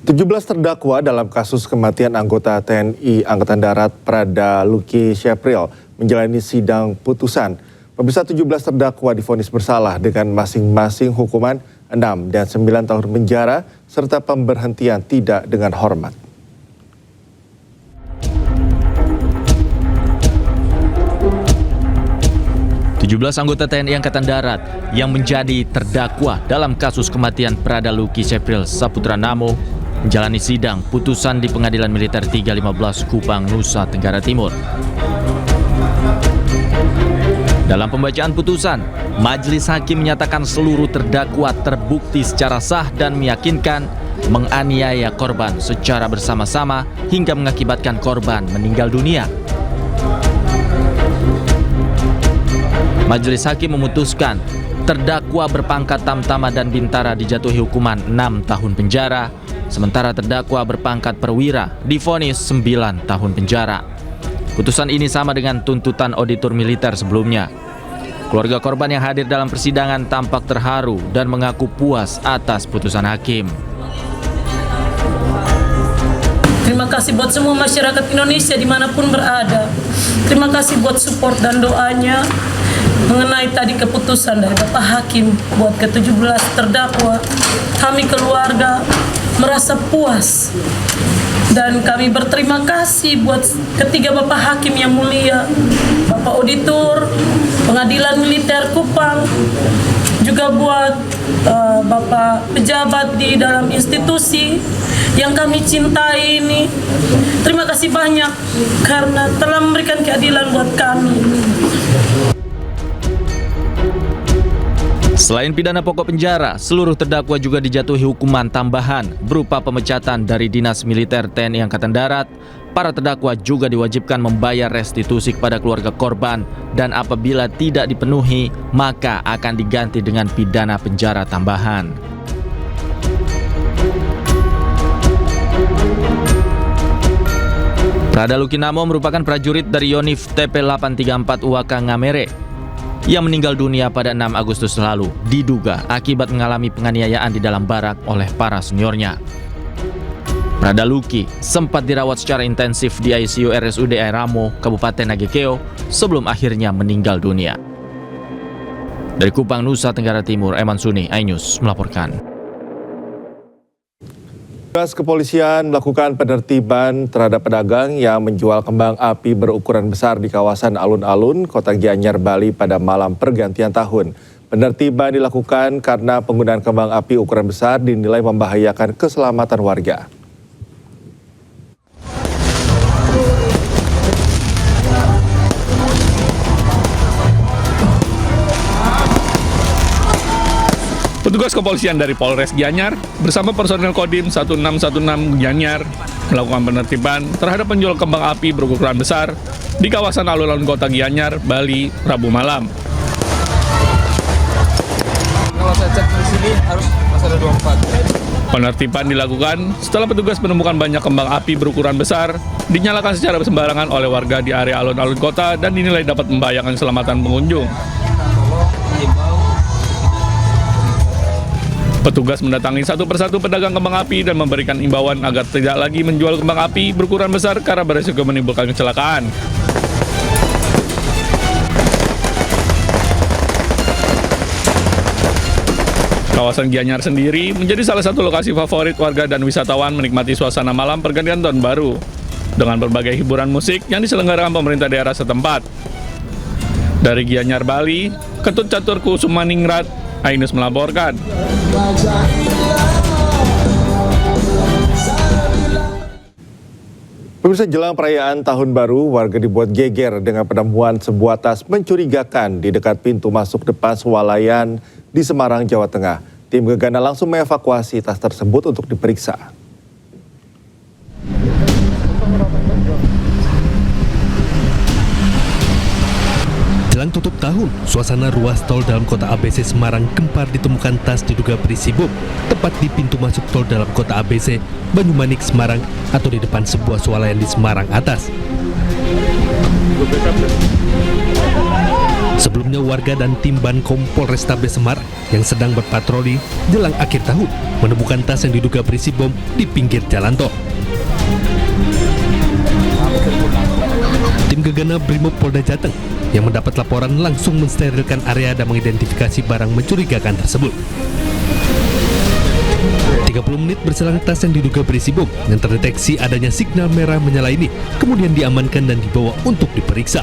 17 terdakwa dalam kasus kematian anggota TNI Angkatan Darat Prada Luki Syapril menjalani sidang putusan. Pemirsa, 17 terdakwa divonis bersalah dengan masing-masing hukuman 6 dan 9 tahun penjara serta pemberhentian tidak dengan hormat. Anggota TNI Angkatan Darat yang menjadi terdakwa dalam kasus kematian Prada Luki Syapril Saputra Namo menjalani sidang putusan di Pengadilan Militer 315 Kupang, Nusa Tenggara Timur. Dalam pembacaan putusan, Majelis Hakim menyatakan seluruh terdakwa terbukti secara sah dan meyakinkan menganiaya korban secara bersama-sama hingga mengakibatkan korban meninggal dunia. Majelis Hakim memutuskan terdakwa berpangkat Tamtama dan Bintara dijatuhi hukuman 6 tahun penjara, sementara terdakwa berpangkat Perwira divonis 9 tahun penjara. Putusan ini sama dengan tuntutan auditor militer sebelumnya. Keluarga korban yang hadir dalam persidangan tampak terharu dan mengaku puas atas putusan hakim. Terima kasih buat semua masyarakat Indonesia dimanapun berada. Terima kasih buat support dan doanya mengenai tadi keputusan dari Bapak Hakim buat ke-17 terdakwa. Kami keluarga merasa puas dan kami berterima kasih buat ketiga Bapak Hakim yang mulia, Bapak Auditor Pengadilan Militer Kupang, juga buat Bapak pejabat di dalam institusi yang kami cintai ini. Terima kasih banyak karena telah memberikan keadilan buat kami. Selain pidana pokok penjara, seluruh terdakwa juga dijatuhi hukuman tambahan berupa pemecatan dari Dinas Militer TNI Angkatan Darat. Para terdakwa juga diwajibkan membayar restitusi kepada keluarga korban dan apabila tidak dipenuhi, maka akan diganti dengan pidana penjara tambahan. Prada Luki Namo merupakan prajurit dari Yonif TP834 Uwaka Ngamere yang meninggal dunia pada 6 Agustus lalu, diduga akibat mengalami penganiayaan di dalam barak oleh para seniornya. Prada Luki sempat dirawat secara intensif di ICU RSUD Airamo, Kabupaten Nagekeo, sebelum akhirnya meninggal dunia. Dari Kupang, Nusa Tenggara Timur, Eman Suni, iNews melaporkan. Petugas kepolisian melakukan penertiban terhadap pedagang yang menjual kembang api berukuran besar di kawasan alun-alun Kota Gianyar, Bali pada malam pergantian tahun. Penertiban dilakukan karena penggunaan kembang api ukuran besar dinilai membahayakan keselamatan warga. Petugas kepolisian dari Polres Gianyar bersama personel Kodim 1616 Gianyar melakukan penertiban terhadap penjual kembang api berukuran besar di kawasan alun-alun Kota Gianyar, Bali, Rabu malam. Kalau saya cek di sini harus masih ada 24. Penertiban dilakukan setelah petugas menemukan banyak kembang api berukuran besar dinyalakan secara sembarangan oleh warga di area alun-alun kota dan dinilai dapat membahayakan keselamatan pengunjung. Petugas mendatangi satu persatu pedagang kembang api dan memberikan imbauan agar tidak lagi menjual kembang api berukuran besar karena beresiko menimbulkan kecelakaan. Kawasan Gianyar sendiri menjadi salah satu lokasi favorit warga dan wisatawan menikmati suasana malam pergantian tahun baru dengan berbagai hiburan musik yang diselenggarakan pemerintah daerah setempat. Dari Gianyar, Bali, Ketut Caturku Sumaningrat, iNews melaporkan. Pemirsa, jelang perayaan Tahun Baru, warga dibuat geger dengan penemuan sebuah tas mencurigakan di dekat pintu masuk depan swalayan di Semarang, Jawa Tengah. Tim Gegana langsung mengevakuasi tas tersebut untuk diperiksa. Jelang tutup tahun, suasana ruas tol dalam kota ABC Semarang gempar ditemukan tas diduga berisi bom tepat di pintu masuk tol dalam kota ABC, Banyumanik, Semarang atau di depan sebuah swalayan di Semarang atas. Sebelumnya warga dan tim Bankom Polrestabes Semarang yang sedang berpatroli jelang akhir tahun menemukan tas yang diduga berisi bom di pinggir jalan tol. Tim Gegana Brimob Polda Jateng yang mendapat laporan langsung mensterilkan area dan mengidentifikasi barang mencurigakan tersebut. 30 menit berselang tas yang diduga berisi bom yang terdeteksi adanya signal merah menyala ini kemudian diamankan dan dibawa untuk diperiksa.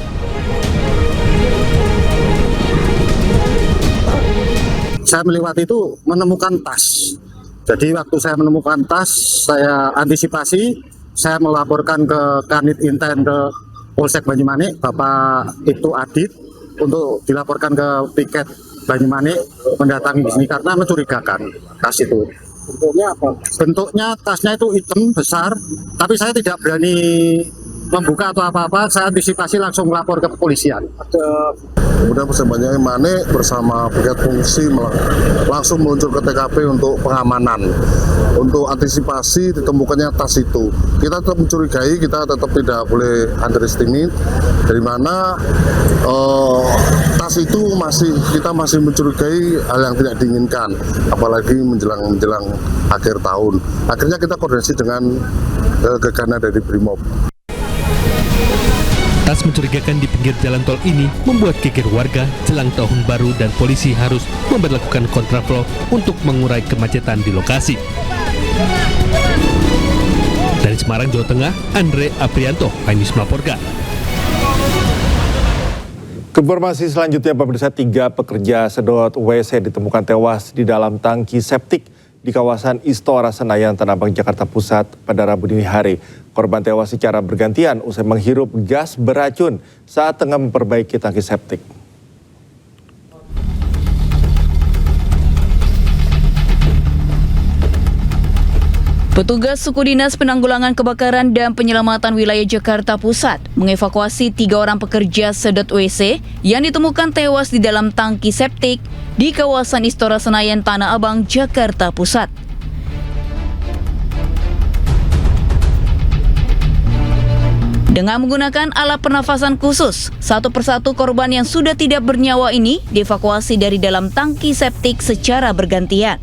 Saya melewati itu menemukan tas. Jadi waktu saya menemukan tas, saya antisipasi, saya melaporkan ke Kanit Inten ke Polsek Banyumanik, Bapak Ibtu Adit, untuk dilaporkan ke Piket Banyumanik mendatangi di sini karena mencurigakan tas itu. Bentuknya apa? Bentuknya tasnya itu hitam besar, tapi saya tidak berani membuka atau apa-apa. Saya antisipasi langsung melapor ke kepolisian. Kemudian Polsek Banyumanik bersama brigade fungsi langsung meluncur ke TKP untuk pengamanan, untuk antisipasi ditemukannya tas itu. Kita tetap mencurigai, kita tetap tidak boleh underestimate dari mana tas itu kita masih mencurigai hal yang tidak diinginkan, apalagi menjelang akhir tahun. Akhirnya kita koordinasi dengan Gegana dari Brimob. Tas mencurigakan di pinggir jalan tol ini membuat geger warga jelang tahun baru dan polisi harus memberlakukan kontraflow untuk mengurai kemacetan di lokasi. Dari Semarang, Jawa Tengah, Andre Aprianto, iNews melaporkan. Informasi selanjutnya, pemirsa, 3 pekerja sedot WC ditemukan tewas di dalam tangki septik di kawasan Istora Senayan, Tanah Abang, Jakarta Pusat pada Rabu dini hari. Korban tewas secara bergantian usai menghirup gas beracun saat tengah memperbaiki tangki septik. Petugas Suku Dinas Penanggulangan Kebakaran dan Penyelamatan Wilayah Jakarta Pusat mengevakuasi 3 orang pekerja sedot WC yang ditemukan tewas di dalam tangki septik di kawasan Istora Senayan, Tanah Abang, Jakarta Pusat. Dengan menggunakan alat pernafasan khusus, satu persatu korban yang sudah tidak bernyawa ini dievakuasi dari dalam tangki septik secara bergantian.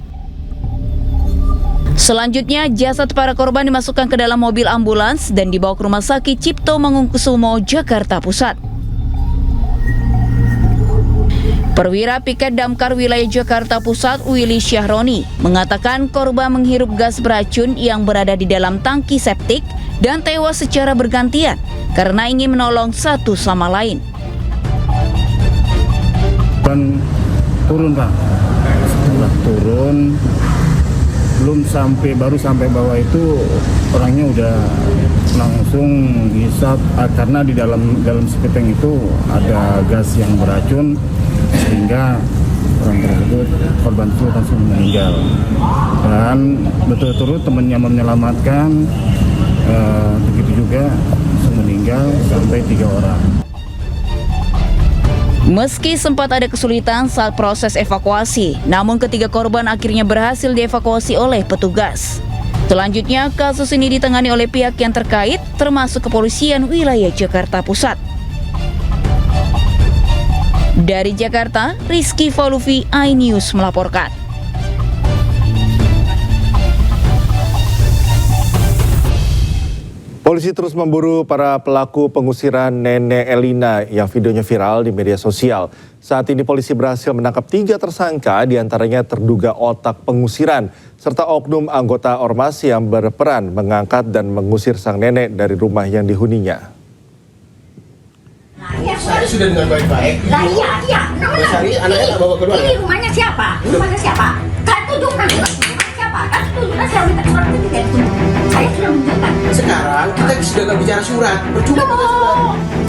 Selanjutnya, jasad para korban dimasukkan ke dalam mobil ambulans dan dibawa ke Rumah Sakit Cipto Mangunkusumo, Jakarta Pusat. Perwira Piket Damkar Wilayah Jakarta Pusat Willy Syahroni mengatakan korban menghirup gas beracun yang berada di dalam tangki septik dan tewas secara bergantian karena ingin menolong satu sama lain. Turun, Pak. Setelah turun, baru sampai bawah itu orangnya udah langsung hisap karena di dalam septic itu ada gas yang beracun sehingga orang tersebut, korban itu langsung meninggal. Dan betul-betul temannya menyelamatkan, begitu juga langsung meninggal sampai 3 orang. Meski sempat ada kesulitan saat proses evakuasi, namun ketiga korban akhirnya berhasil dievakuasi oleh petugas. Selanjutnya, kasus ini ditangani oleh pihak yang terkait, termasuk Kepolisian Wilayah Jakarta Pusat. Dari Jakarta, Rizky Faluvi, iNews melaporkan. Polisi terus memburu para pelaku pengusiran Nenek Elina yang videonya viral di media sosial. Saat ini polisi berhasil menangkap 3 tersangka, diantaranya terduga otak pengusiran, serta oknum anggota ormas yang berperan mengangkat dan mengusir sang nenek dari rumah yang dihuninya. Saya sudah dengan baik-baik. Lah iya. Sari anaknya tak bawa keluar. Ini rumahnya siapa? Rumahnya siapa? Kan tunjukkan rumahnya siapa? Kan tunjukkan, saya minta surat itu dari tunjuk. Saya sudah menunjukkan. Sekarang kita sudah nggak bicara surat. Percuma kita surat.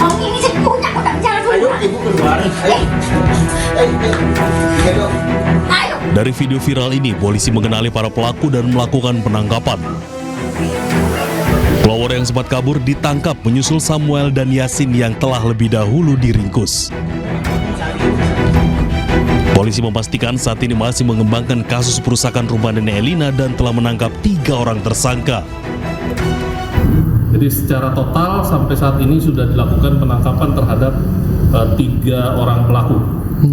Oh ini saya punya kok tak bicara surat. Ayo ibu keluar. Ayo. Dari video viral ini, polisi mengenali para pelaku dan melakukan penangkapan. Pelawar yang sempat kabur ditangkap menyusul Samuel dan Yasin yang telah lebih dahulu diringkus. Polisi memastikan saat ini masih mengembangkan kasus perusakan rumah Nenek Elina dan telah menangkap 3 orang tersangka. Jadi secara total sampai saat ini sudah dilakukan penangkapan terhadap 3 orang pelaku.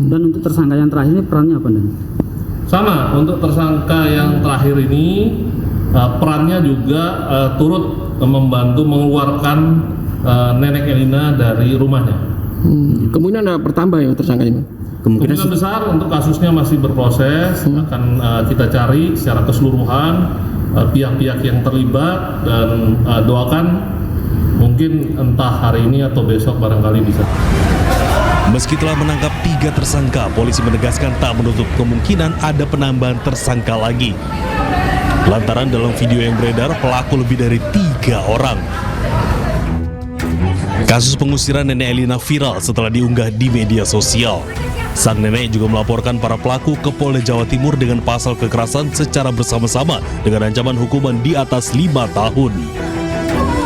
Dan untuk tersangka yang terakhir ini perannya apa, Dan? Sama, untuk tersangka yang terakhir ini perannya juga turut membantu mengeluarkan Nenek Elina dari rumahnya. Kemungkinan ada bertambah ya tersangka ini? Kemungkinan besar untuk kasusnya masih berproses, akan kita cari secara keseluruhan pihak-pihak yang terlibat dan doakan mungkin entah hari ini atau besok barangkali bisa. Meski telah menangkap 3 tersangka, polisi menegaskan tak menutup kemungkinan ada penambahan tersangka lagi. Lantaran dalam video yang beredar, pelaku lebih dari 3 orang. Kasus pengusiran Nenek Elina viral setelah diunggah di media sosial. Sang nenek juga melaporkan para pelaku ke Polda Jawa Timur dengan pasal kekerasan secara bersama-sama dengan ancaman hukuman di atas 5 tahun.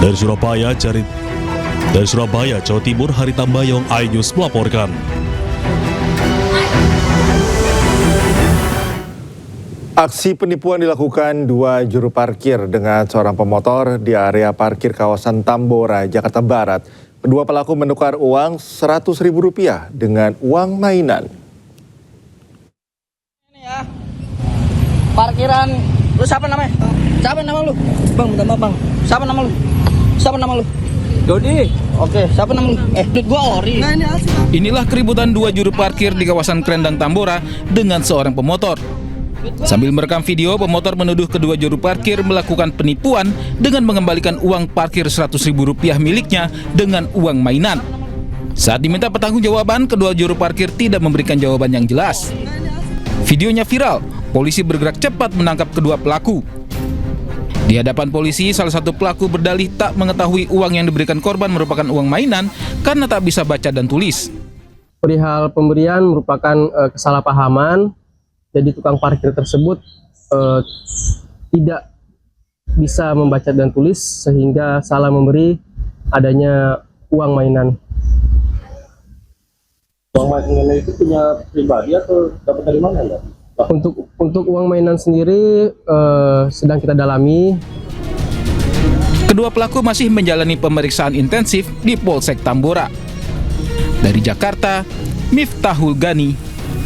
Dari Surabaya, Jawa Timur, Hari Tambayong, iNews melaporkan. Aksi penipuan dilakukan 2 juru parkir dengan seorang pemotor di area parkir kawasan Tambora, Jakarta Barat. Kedua pelaku menukar uang Rp100.000 dengan uang mainan. Ini ya, parkiran, lu siapa namanya? Siapa nama lu? Bang, minta maaf bang. Siapa nama lu? Siapa nama lu? Dodi. Oke, siapa nama lu? Duit gua ori. Nah, inilah keributan 2 juru parkir di kawasan Krendang Tambora dengan seorang pemotor. Sambil merekam video, pemotor menuduh kedua juru parkir melakukan penipuan dengan mengembalikan uang parkir Rp100.000 miliknya dengan uang mainan. Saat diminta pertanggungjawaban, kedua juru parkir tidak memberikan jawaban yang jelas. Videonya viral, polisi bergerak cepat menangkap kedua pelaku. Di hadapan polisi, salah satu pelaku berdalih tak mengetahui uang yang diberikan korban merupakan uang mainan karena tak bisa baca dan tulis. Perihal pemberian merupakan kesalahpahaman. Jadi tukang parkir tersebut tidak bisa membaca dan tulis sehingga salah memberi adanya uang mainan. Uang mainan itu punya pribadi atau dapat dari mana ya? Untuk uang mainan sendiri sedang kita dalami. Kedua pelaku masih menjalani pemeriksaan intensif di Polsek Tambora. Dari Jakarta, Miftahul Gani,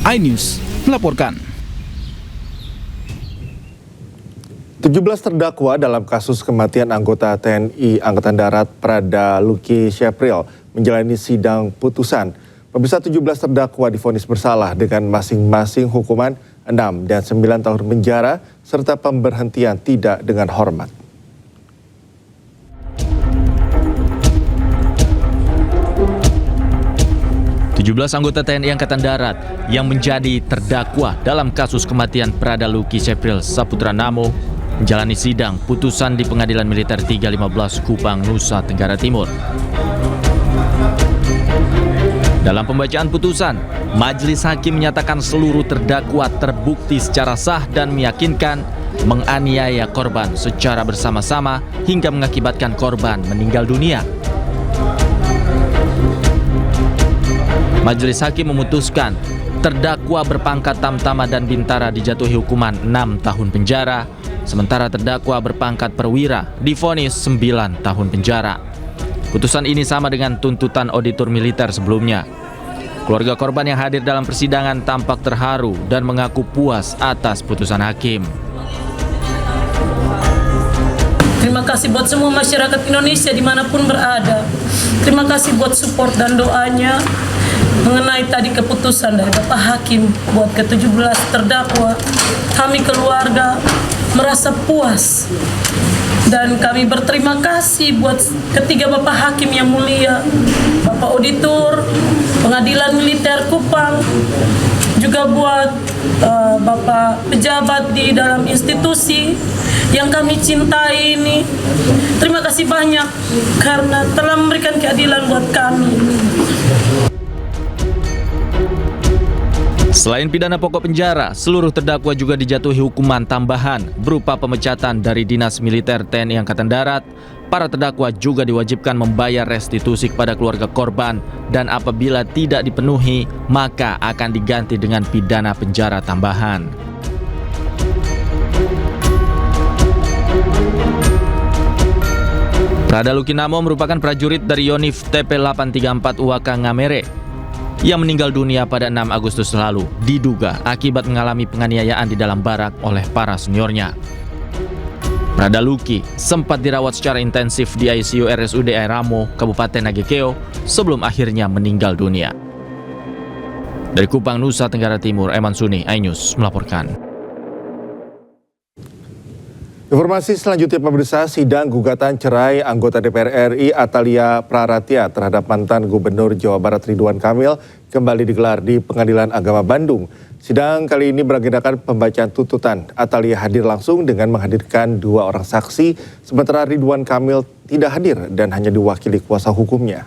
iNews melaporkan. 17 terdakwa dalam kasus kematian anggota TNI Angkatan Darat Prada Luki Syapril menjalani sidang putusan. Pemirsa, 17 terdakwa divonis bersalah dengan masing-masing hukuman 6 dan 9 tahun penjara serta pemberhentian tidak dengan hormat. Anggota TNI Angkatan Darat yang menjadi terdakwa dalam kasus kematian Prada Luki Syapril Saputra Namo menjalani sidang putusan di Pengadilan Militer 315 Kupang, Nusa Tenggara Timur. Dalam pembacaan putusan, majelis hakim menyatakan seluruh terdakwa terbukti secara sah dan meyakinkan menganiaya korban secara bersama-sama hingga mengakibatkan korban meninggal dunia. Majelis hakim memutuskan terdakwa berpangkat Tamtama dan Bintara dijatuhi hukuman 6 tahun penjara, sementara terdakwa berpangkat Perwira divonis 9 tahun penjara. Putusan ini sama dengan tuntutan auditor militer sebelumnya. Keluarga korban yang hadir dalam persidangan tampak terharu dan mengaku puas atas putusan hakim. Terima kasih buat semua masyarakat Indonesia dimanapun berada. Terima kasih buat support dan doanya mengenai tadi keputusan dari Bapak Hakim buat ke-17 terdakwa. Kami keluarga merasa puas dan kami berterima kasih buat ketiga Bapak Hakim yang mulia, Bapak Auditor Pengadilan Militer Kupang, juga buat Bapak pejabat di dalam institusi yang kami cintai ini. Terima kasih banyak karena telah memberikan keadilan buat kami. Selain pidana pokok penjara, seluruh terdakwa juga dijatuhi hukuman tambahan berupa pemecatan dari Dinas Militer TNI Angkatan Darat. Para terdakwa juga diwajibkan membayar restitusi kepada keluarga korban dan apabila tidak dipenuhi, maka akan diganti dengan pidana penjara tambahan. Prada Luki Namo merupakan prajurit dari Yonif TP 834 Uwaka Ngamere yang meninggal dunia pada 6 Agustus lalu diduga akibat mengalami penganiayaan di dalam barak oleh para seniornya. Prada Luki sempat dirawat secara intensif di ICU RSUD Airamo, Kabupaten Nagekeo sebelum akhirnya meninggal dunia. Dari Kupang, Nusa Tenggara Timur, Eman Suni, iNews melaporkan. Informasi selanjutnya pemirsa, sidang gugatan cerai anggota DPR RI Atalia Praratia terhadap mantan Gubernur Jawa Barat Ridwan Kamil kembali digelar di Pengadilan Agama Bandung. Sidang kali ini beragendakan pembacaan tuntutan. Atalia hadir langsung dengan menghadirkan 2 orang saksi, sementara Ridwan Kamil tidak hadir dan hanya diwakili kuasa hukumnya.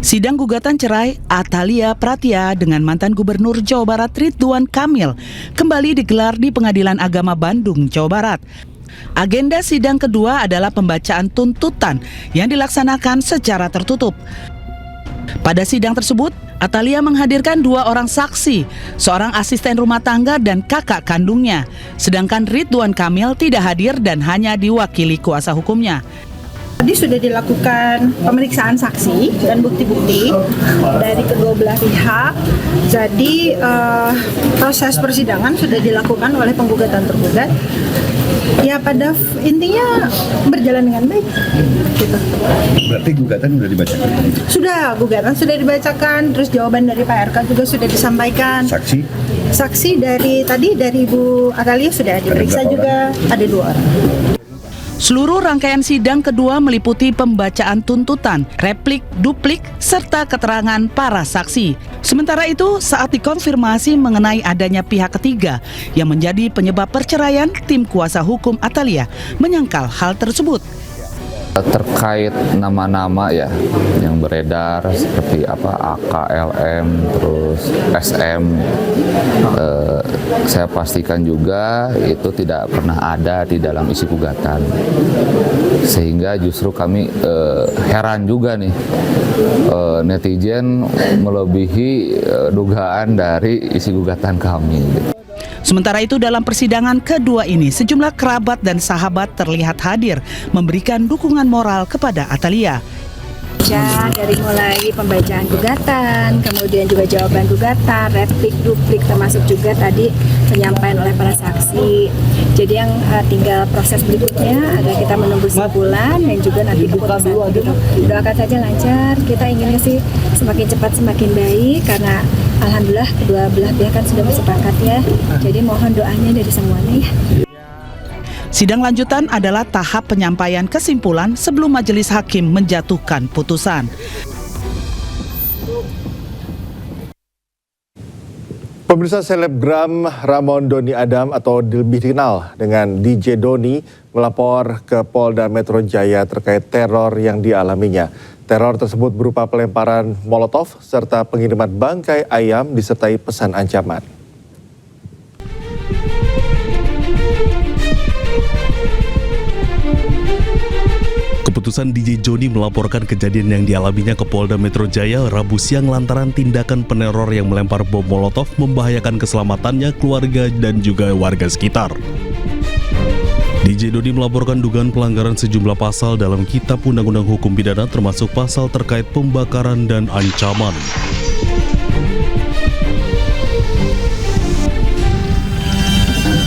Sidang gugatan cerai Atalia Praratia dengan mantan Gubernur Jawa Barat Ridwan Kamil kembali digelar di Pengadilan Agama Bandung, Jawa Barat. Agenda sidang kedua adalah pembacaan tuntutan yang dilaksanakan secara tertutup. Pada sidang tersebut, Atalia menghadirkan 2 orang saksi, seorang asisten rumah tangga dan kakak kandungnya. Sedangkan Ridwan Kamil tidak hadir dan hanya diwakili kuasa hukumnya. Tadi sudah dilakukan pemeriksaan saksi dan bukti-bukti dari kedua belah pihak. Jadi proses persidangan sudah dilakukan oleh penggugat dan tergugat. Ya pada intinya berjalan dengan baik. Gitu. Berarti gugatan sudah dibacakan? Sudah, gugatan sudah dibacakan. Terus jawaban dari Pak RK juga sudah disampaikan. Saksi? Saksi dari Ibu Atalia sudah diperiksa juga. Ada 2 orang. Seluruh rangkaian sidang kedua meliputi pembacaan tuntutan, replik, duplik, serta keterangan para saksi. Sementara itu, saat dikonfirmasi mengenai adanya pihak ketiga yang menjadi penyebab perceraian, tim kuasa hukum Atalia menyangkal hal tersebut. Terkait nama-nama ya yang beredar seperti AKLM terus SM, saya pastikan juga itu tidak pernah ada di dalam isi gugatan, sehingga justru kami heran juga nih, netizen melebihi dugaan dari isi gugatan kami. Sementara itu dalam persidangan kedua ini sejumlah kerabat dan sahabat terlihat hadir memberikan dukungan moral kepada Atalia. Dari mulai pembacaan gugatan, kemudian juga jawaban gugatan, replik, duplik, termasuk juga tadi penyampaian oleh para saksi. Jadi yang tinggal proses berikutnya adalah kita menunggu simpulan dan juga nanti keputusan. Doakan saja lancar, kita inginnya sih semakin cepat semakin baik karena alhamdulillah kedua belah pihak kan sudah bersepakat ya. Jadi mohon doanya dari semuanya ya. Sidang lanjutan adalah tahap penyampaian kesimpulan sebelum majelis hakim menjatuhkan putusan. Pemirsa, selebgram Ramon Doni Adam atau lebih dikenal dengan DJ Doni melapor ke Polda Metro Jaya terkait teror yang dialaminya. Teror tersebut berupa pelemparan molotov serta pengiriman bangkai ayam disertai pesan ancaman. Keputusan DJ Joni melaporkan kejadian yang dialaminya ke Polda Metro Jaya Rabu siang lantaran tindakan peneror yang melempar bom molotov membahayakan keselamatannya, keluarga, dan juga warga sekitar. DJ Doni melaporkan dugaan pelanggaran sejumlah pasal dalam Kitab Undang-Undang Hukum Pidana termasuk pasal terkait pembakaran dan ancaman.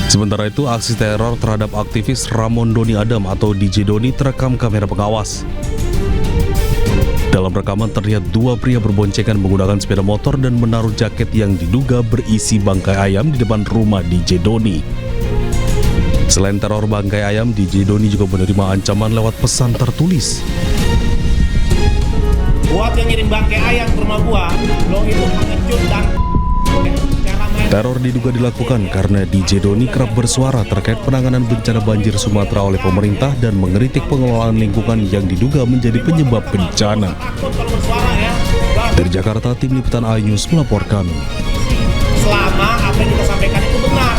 Sementara itu, aksi teror terhadap aktivis Ramon Doni Adam atau DJ Doni terekam kamera pengawas. Dalam rekaman terlihat 2 pria berboncengan menggunakan sepeda motor dan menaruh jaket yang diduga berisi bangkai ayam di depan rumah DJ Doni. Selain teror bangkai ayam, DJ Doni juga menerima ancaman lewat pesan tertulis. Buat yang ngirim bangkai ayam ke rumah gua, lo itu pengecut dan Teror diduga dilakukan karena DJ Doni kerap bersuara terkait penanganan bencana banjir Sumatera oleh pemerintah dan mengkritik pengelolaan lingkungan yang diduga menjadi penyebab bencana. Dari Jakarta, tim liputan iNews melaporkan. selama apa yang kita sampaikan itu benar.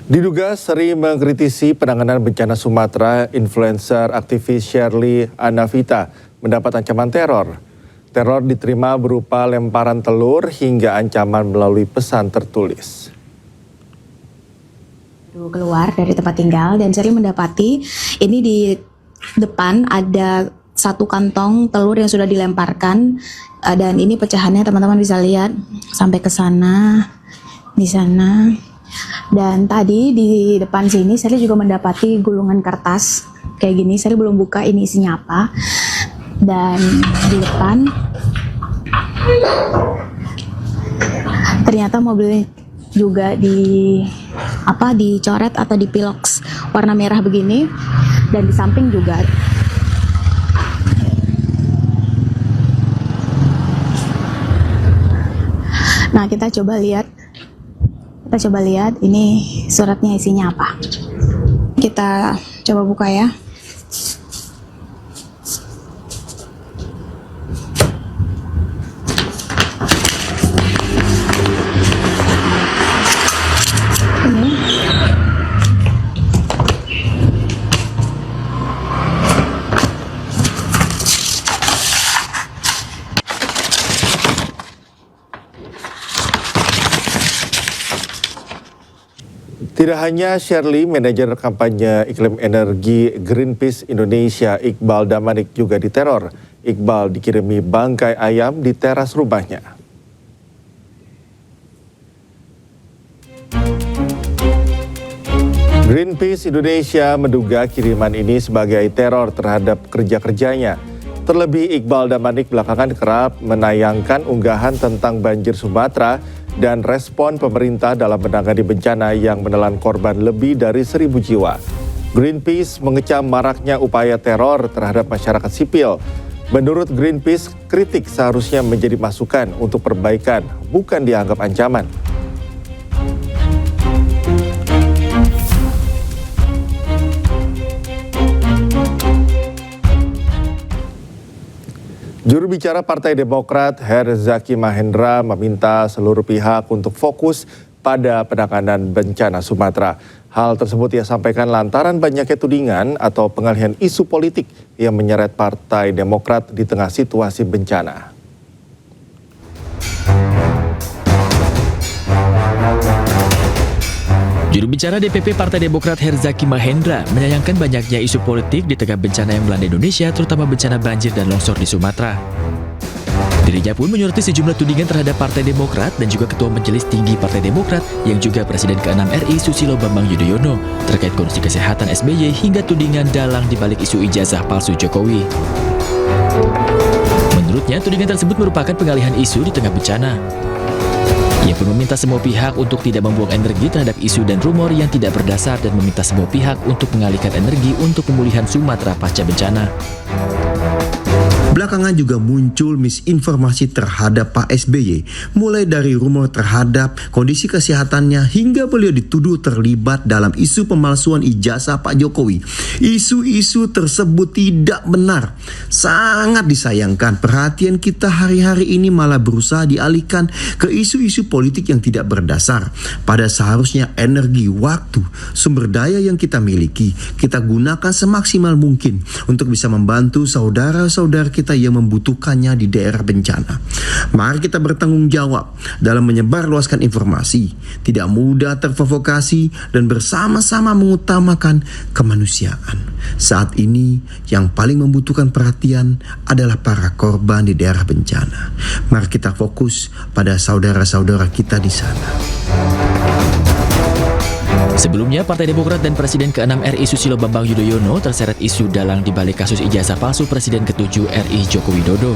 Diduga sering mengkritisi penanganan bencana Sumatera, influencer aktivis Shirley Anavita mendapat ancaman teror. Teror diterima berupa lemparan telur hingga ancaman melalui pesan tertulis. Keluar dari tempat tinggal dan saya mendapati ini di depan ada satu kantong telur yang sudah dilemparkan dan ini pecahannya teman-teman bisa lihat sampai ke sana, di sana. Dan tadi di depan sini saya juga mendapati gulungan kertas kayak gini. Saya belum buka ini isinya apa. Dan di depan ternyata mobil juga dicoret atau dipiloks warna merah begini, dan di samping juga. Nah, kita coba lihat ini suratnya isinya apa. Kita coba buka ya. Tidak hanya Shirley, manajer kampanye iklim energi Greenpeace Indonesia Iqbal Damanik juga diteror. Iqbal dikirimi bangkai ayam di teras rumahnya. Greenpeace Indonesia menduga kiriman ini sebagai teror terhadap kerja-kerjanya. Terlebih Iqbal Damanik belakangan kerap menayangkan unggahan tentang banjir Sumatera dan respon pemerintah dalam menangani bencana yang menelan korban lebih dari 1.000 jiwa. Greenpeace mengecam maraknya upaya teror terhadap masyarakat sipil. Menurut Greenpeace, kritik seharusnya menjadi masukan untuk perbaikan, bukan dianggap ancaman. Juru bicara Partai Demokrat Herzaki Mahendra meminta seluruh pihak untuk fokus pada penanganan bencana Sumatera. Hal tersebut ia sampaikan lantaran banyaknya tudingan atau pengalihan isu politik yang menyeret Partai Demokrat di tengah situasi bencana. Juru bicara DPP Partai Demokrat Herzaki Mahendra menyayangkan banyaknya isu politik di tengah bencana yang melanda Indonesia, terutama bencana banjir dan longsor di Sumatera. Dirinya pun menyoroti sejumlah tudingan terhadap Partai Demokrat dan juga Ketua Majelis Tinggi Partai Demokrat yang juga Presiden ke-6 RI Susilo Bambang Yudhoyono terkait kondisi kesehatan SBY hingga tudingan dalang dibalik isu ijazah palsu Jokowi. Menurutnya, tudingan tersebut merupakan pengalihan isu di tengah bencana. Ia pun meminta semua pihak untuk tidak membuang energi terhadap isu dan rumor yang tidak berdasar dan meminta semua pihak untuk mengalihkan energi untuk pemulihan Sumatera pasca bencana. Belakangan juga muncul misinformasi terhadap Pak SBY, mulai dari rumor terhadap kondisi kesehatannya hingga beliau dituduh terlibat dalam isu pemalsuan ijazah Pak Jokowi. Isu-isu tersebut tidak benar. Sangat disayangkan perhatian kita hari-hari ini malah berusaha dialihkan ke isu-isu politik yang tidak berdasar. Pada seharusnya energi, waktu, sumber daya yang kita miliki, kita gunakan semaksimal mungkin untuk bisa membantu saudara-saudara kita yang membutuhkannya di daerah bencana. Mari kita bertanggung jawab dalam menyebarluaskan informasi, tidak mudah terprovokasi dan bersama-sama mengutamakan kemanusiaan. Saat ini yang paling membutuhkan perhatian adalah para korban di daerah bencana. Mari kita fokus pada saudara-saudara kita di sana. Sebelumnya, Partai Demokrat dan Presiden ke-6 RI Susilo Bambang Yudhoyono terseret isu dalang dibalik kasus ijazah palsu Presiden ke-7 RI Joko Widodo.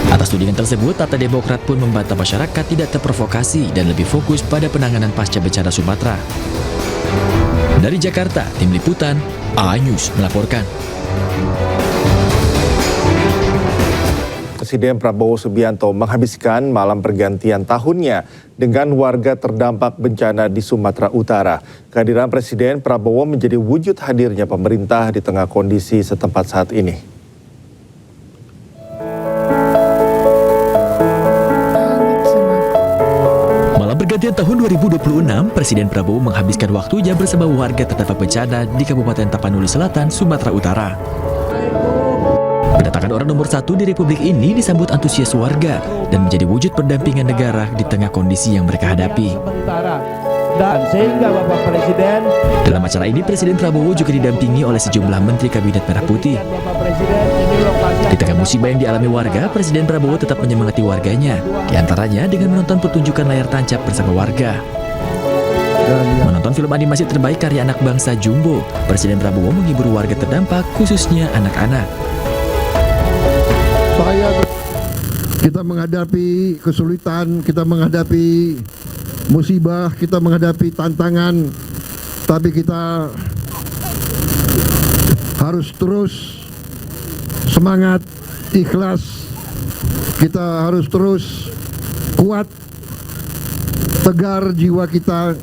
Atas tudingan tersebut, Partai Demokrat pun membantah masyarakat tidak terprovokasi dan lebih fokus pada penanganan pasca bencana Sumatera. Dari Jakarta, Tim Liputan, A-News melaporkan. Presiden Prabowo Subianto menghabiskan malam pergantian tahunnya dengan warga terdampak bencana di Sumatera Utara. Kehadiran Presiden Prabowo menjadi wujud hadirnya pemerintah di tengah kondisi setempat saat ini. Malam pergantian tahun 2026, Presiden Prabowo menghabiskan waktunya bersama warga terdampak bencana di Kabupaten Tapanuli Selatan, Sumatera Utara. Kedatangan orang nomor 1 di Republik ini disambut antusias warga dan menjadi wujud pendampingan negara di tengah kondisi yang mereka hadapi. Dan sehingga Bapak Presiden. Dalam acara ini, Presiden Prabowo juga didampingi oleh sejumlah Menteri Kabinet Merah Putih. Di tengah musibah yang dialami warga, Presiden Prabowo tetap menyemangati warganya, diantaranya dengan menonton pertunjukan layar tancap bersama warga. Menonton film animasi terbaik karya anak bangsa Jumbo, Presiden Prabowo menghibur warga terdampak, khususnya anak-anak. Kita menghadapi kesulitan, kita menghadapi musibah, kita menghadapi tantangan, tapi kita harus terus semangat, ikhlas, kita harus terus kuat, tegar jiwa kita,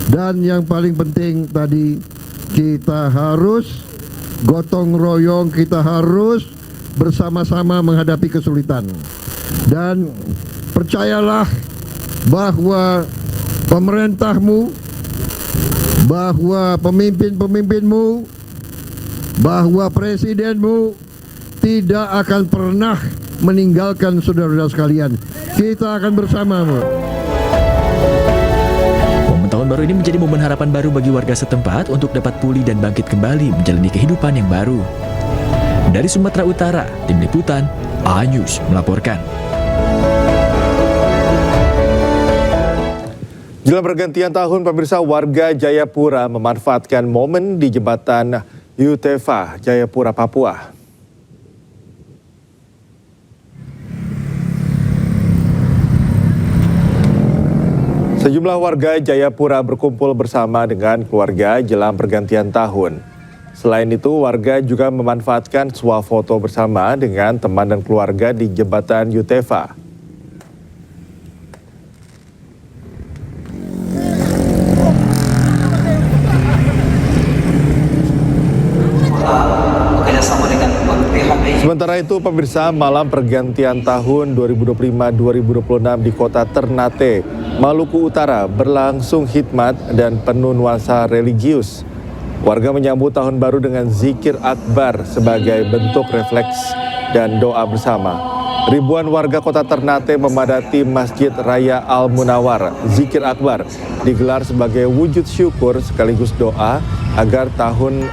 dan yang paling penting tadi, kita harus gotong royong, kita harus bersama-sama menghadapi kesulitan. Dan percayalah bahwa pemerintahmu, bahwa pemimpin-pemimpinmu, bahwa presidenmu tidak akan pernah meninggalkan saudara-saudara sekalian. Kita akan bersamamu. Momen tahun baru ini menjadi momen harapan baru bagi warga setempat untuk dapat pulih dan bangkit kembali menjalani kehidupan yang baru. Dari Sumatera Utara, Tim Liputan, A-News melaporkan. Jelang pergantian tahun, pemirsa, warga Jayapura memanfaatkan momen di jembatan Yutefa, Jayapura, Papua. Sejumlah warga Jayapura berkumpul bersama dengan keluarga jelang pergantian tahun. Selain itu, warga juga memanfaatkan swafoto bersama dengan teman dan keluarga di jembatan Yutefa. Sementara itu, pemirsa, malam pergantian tahun 2025-2026 di kota Ternate, Maluku Utara berlangsung hikmat dan penuh nuansa religius. Warga menyambut tahun baru dengan zikir akbar sebagai bentuk refleks dan doa bersama. Ribuan warga kota Ternate memadati Masjid Raya Al-Munawar. Zikir akbar digelar sebagai wujud syukur sekaligus doa agar tahun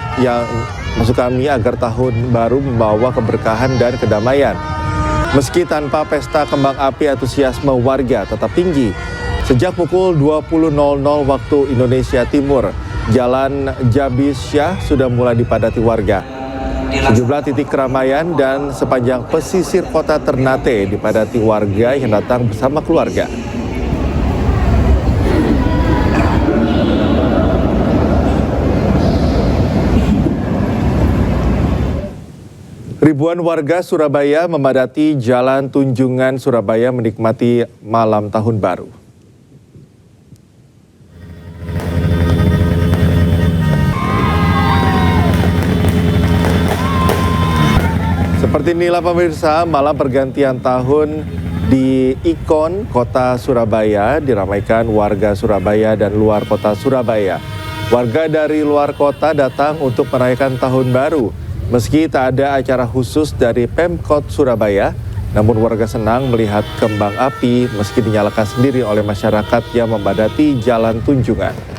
baru membawa keberkahan dan kedamaian. Meski tanpa pesta kembang api, antusiasme warga tetap tinggi. Sejak pukul 20.00 waktu Indonesia Timur, Jalan Jabis Syah sudah mulai dipadati warga. Sejumlah titik keramaian dan sepanjang pesisir kota Ternate dipadati warga yang datang bersama keluarga. Ribuan warga Surabaya memadati Jalan Tunjungan Surabaya menikmati malam tahun baru. Seperti inilah pemirsa, malam pergantian tahun di ikon kota Surabaya diramaikan warga Surabaya dan luar kota Surabaya. Warga dari luar kota datang untuk merayakan tahun baru. Meski tak ada acara khusus dari Pemkot Surabaya, namun warga senang melihat kembang api meski dinyalakan sendiri oleh masyarakat yang memadati Jalan Tunjungan.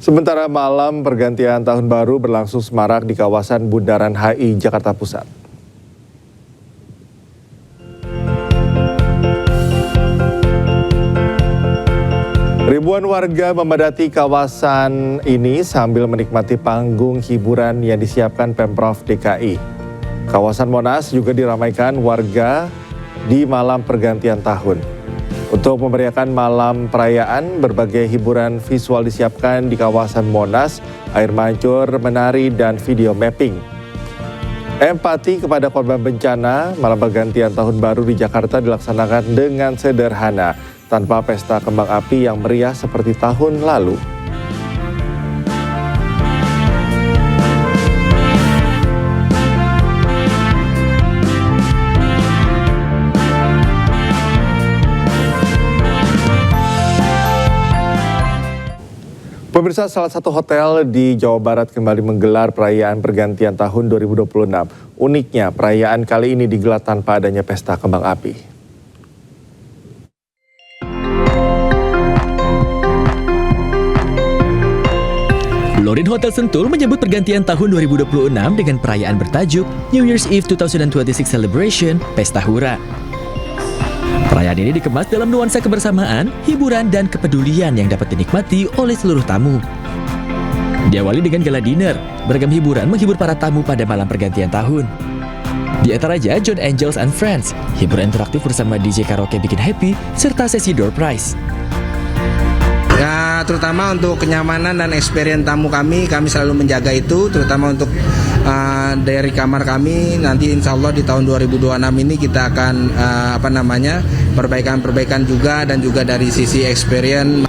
Sementara malam pergantian tahun baru berlangsung semarak di kawasan Bundaran HI, Jakarta Pusat. Ribuan warga memadati kawasan ini sambil menikmati panggung hiburan yang disiapkan Pemprov DKI. Kawasan Monas juga diramaikan warga di malam pergantian tahun. Untuk memeriahkan malam perayaan, berbagai hiburan visual disiapkan di kawasan Monas, air mancur, menari, dan video mapping. Empati kepada korban bencana, malam pergantian tahun baru di Jakarta dilaksanakan dengan sederhana, tanpa pesta kembang api yang meriah seperti tahun lalu. Pemirsa, salah satu hotel di Jawa Barat kembali menggelar perayaan pergantian tahun 2026. Uniknya, perayaan kali ini digelar tanpa adanya pesta kembang api. Lorin Hotel Sentul menyambut pergantian tahun 2026 dengan perayaan bertajuk New Year's Eve 2026 Celebration Pesta Hura. Perayaan ini dikemas dalam nuansa kebersamaan, hiburan, dan kepedulian yang dapat dinikmati oleh seluruh tamu. Diawali dengan gala dinner, beragam hiburan menghibur para tamu pada malam pergantian tahun. Di antaranya John Angels and Friends, hiburan interaktif bersama DJ karaoke bikin happy, serta sesi door prize. Ya, terutama untuk kenyamanan dan experience tamu kami selalu menjaga itu, terutama untuk dari kamar kami. Nanti insya Allah di tahun 2026 ini kita akan perbaikan-perbaikan juga, dan juga dari sisi experience.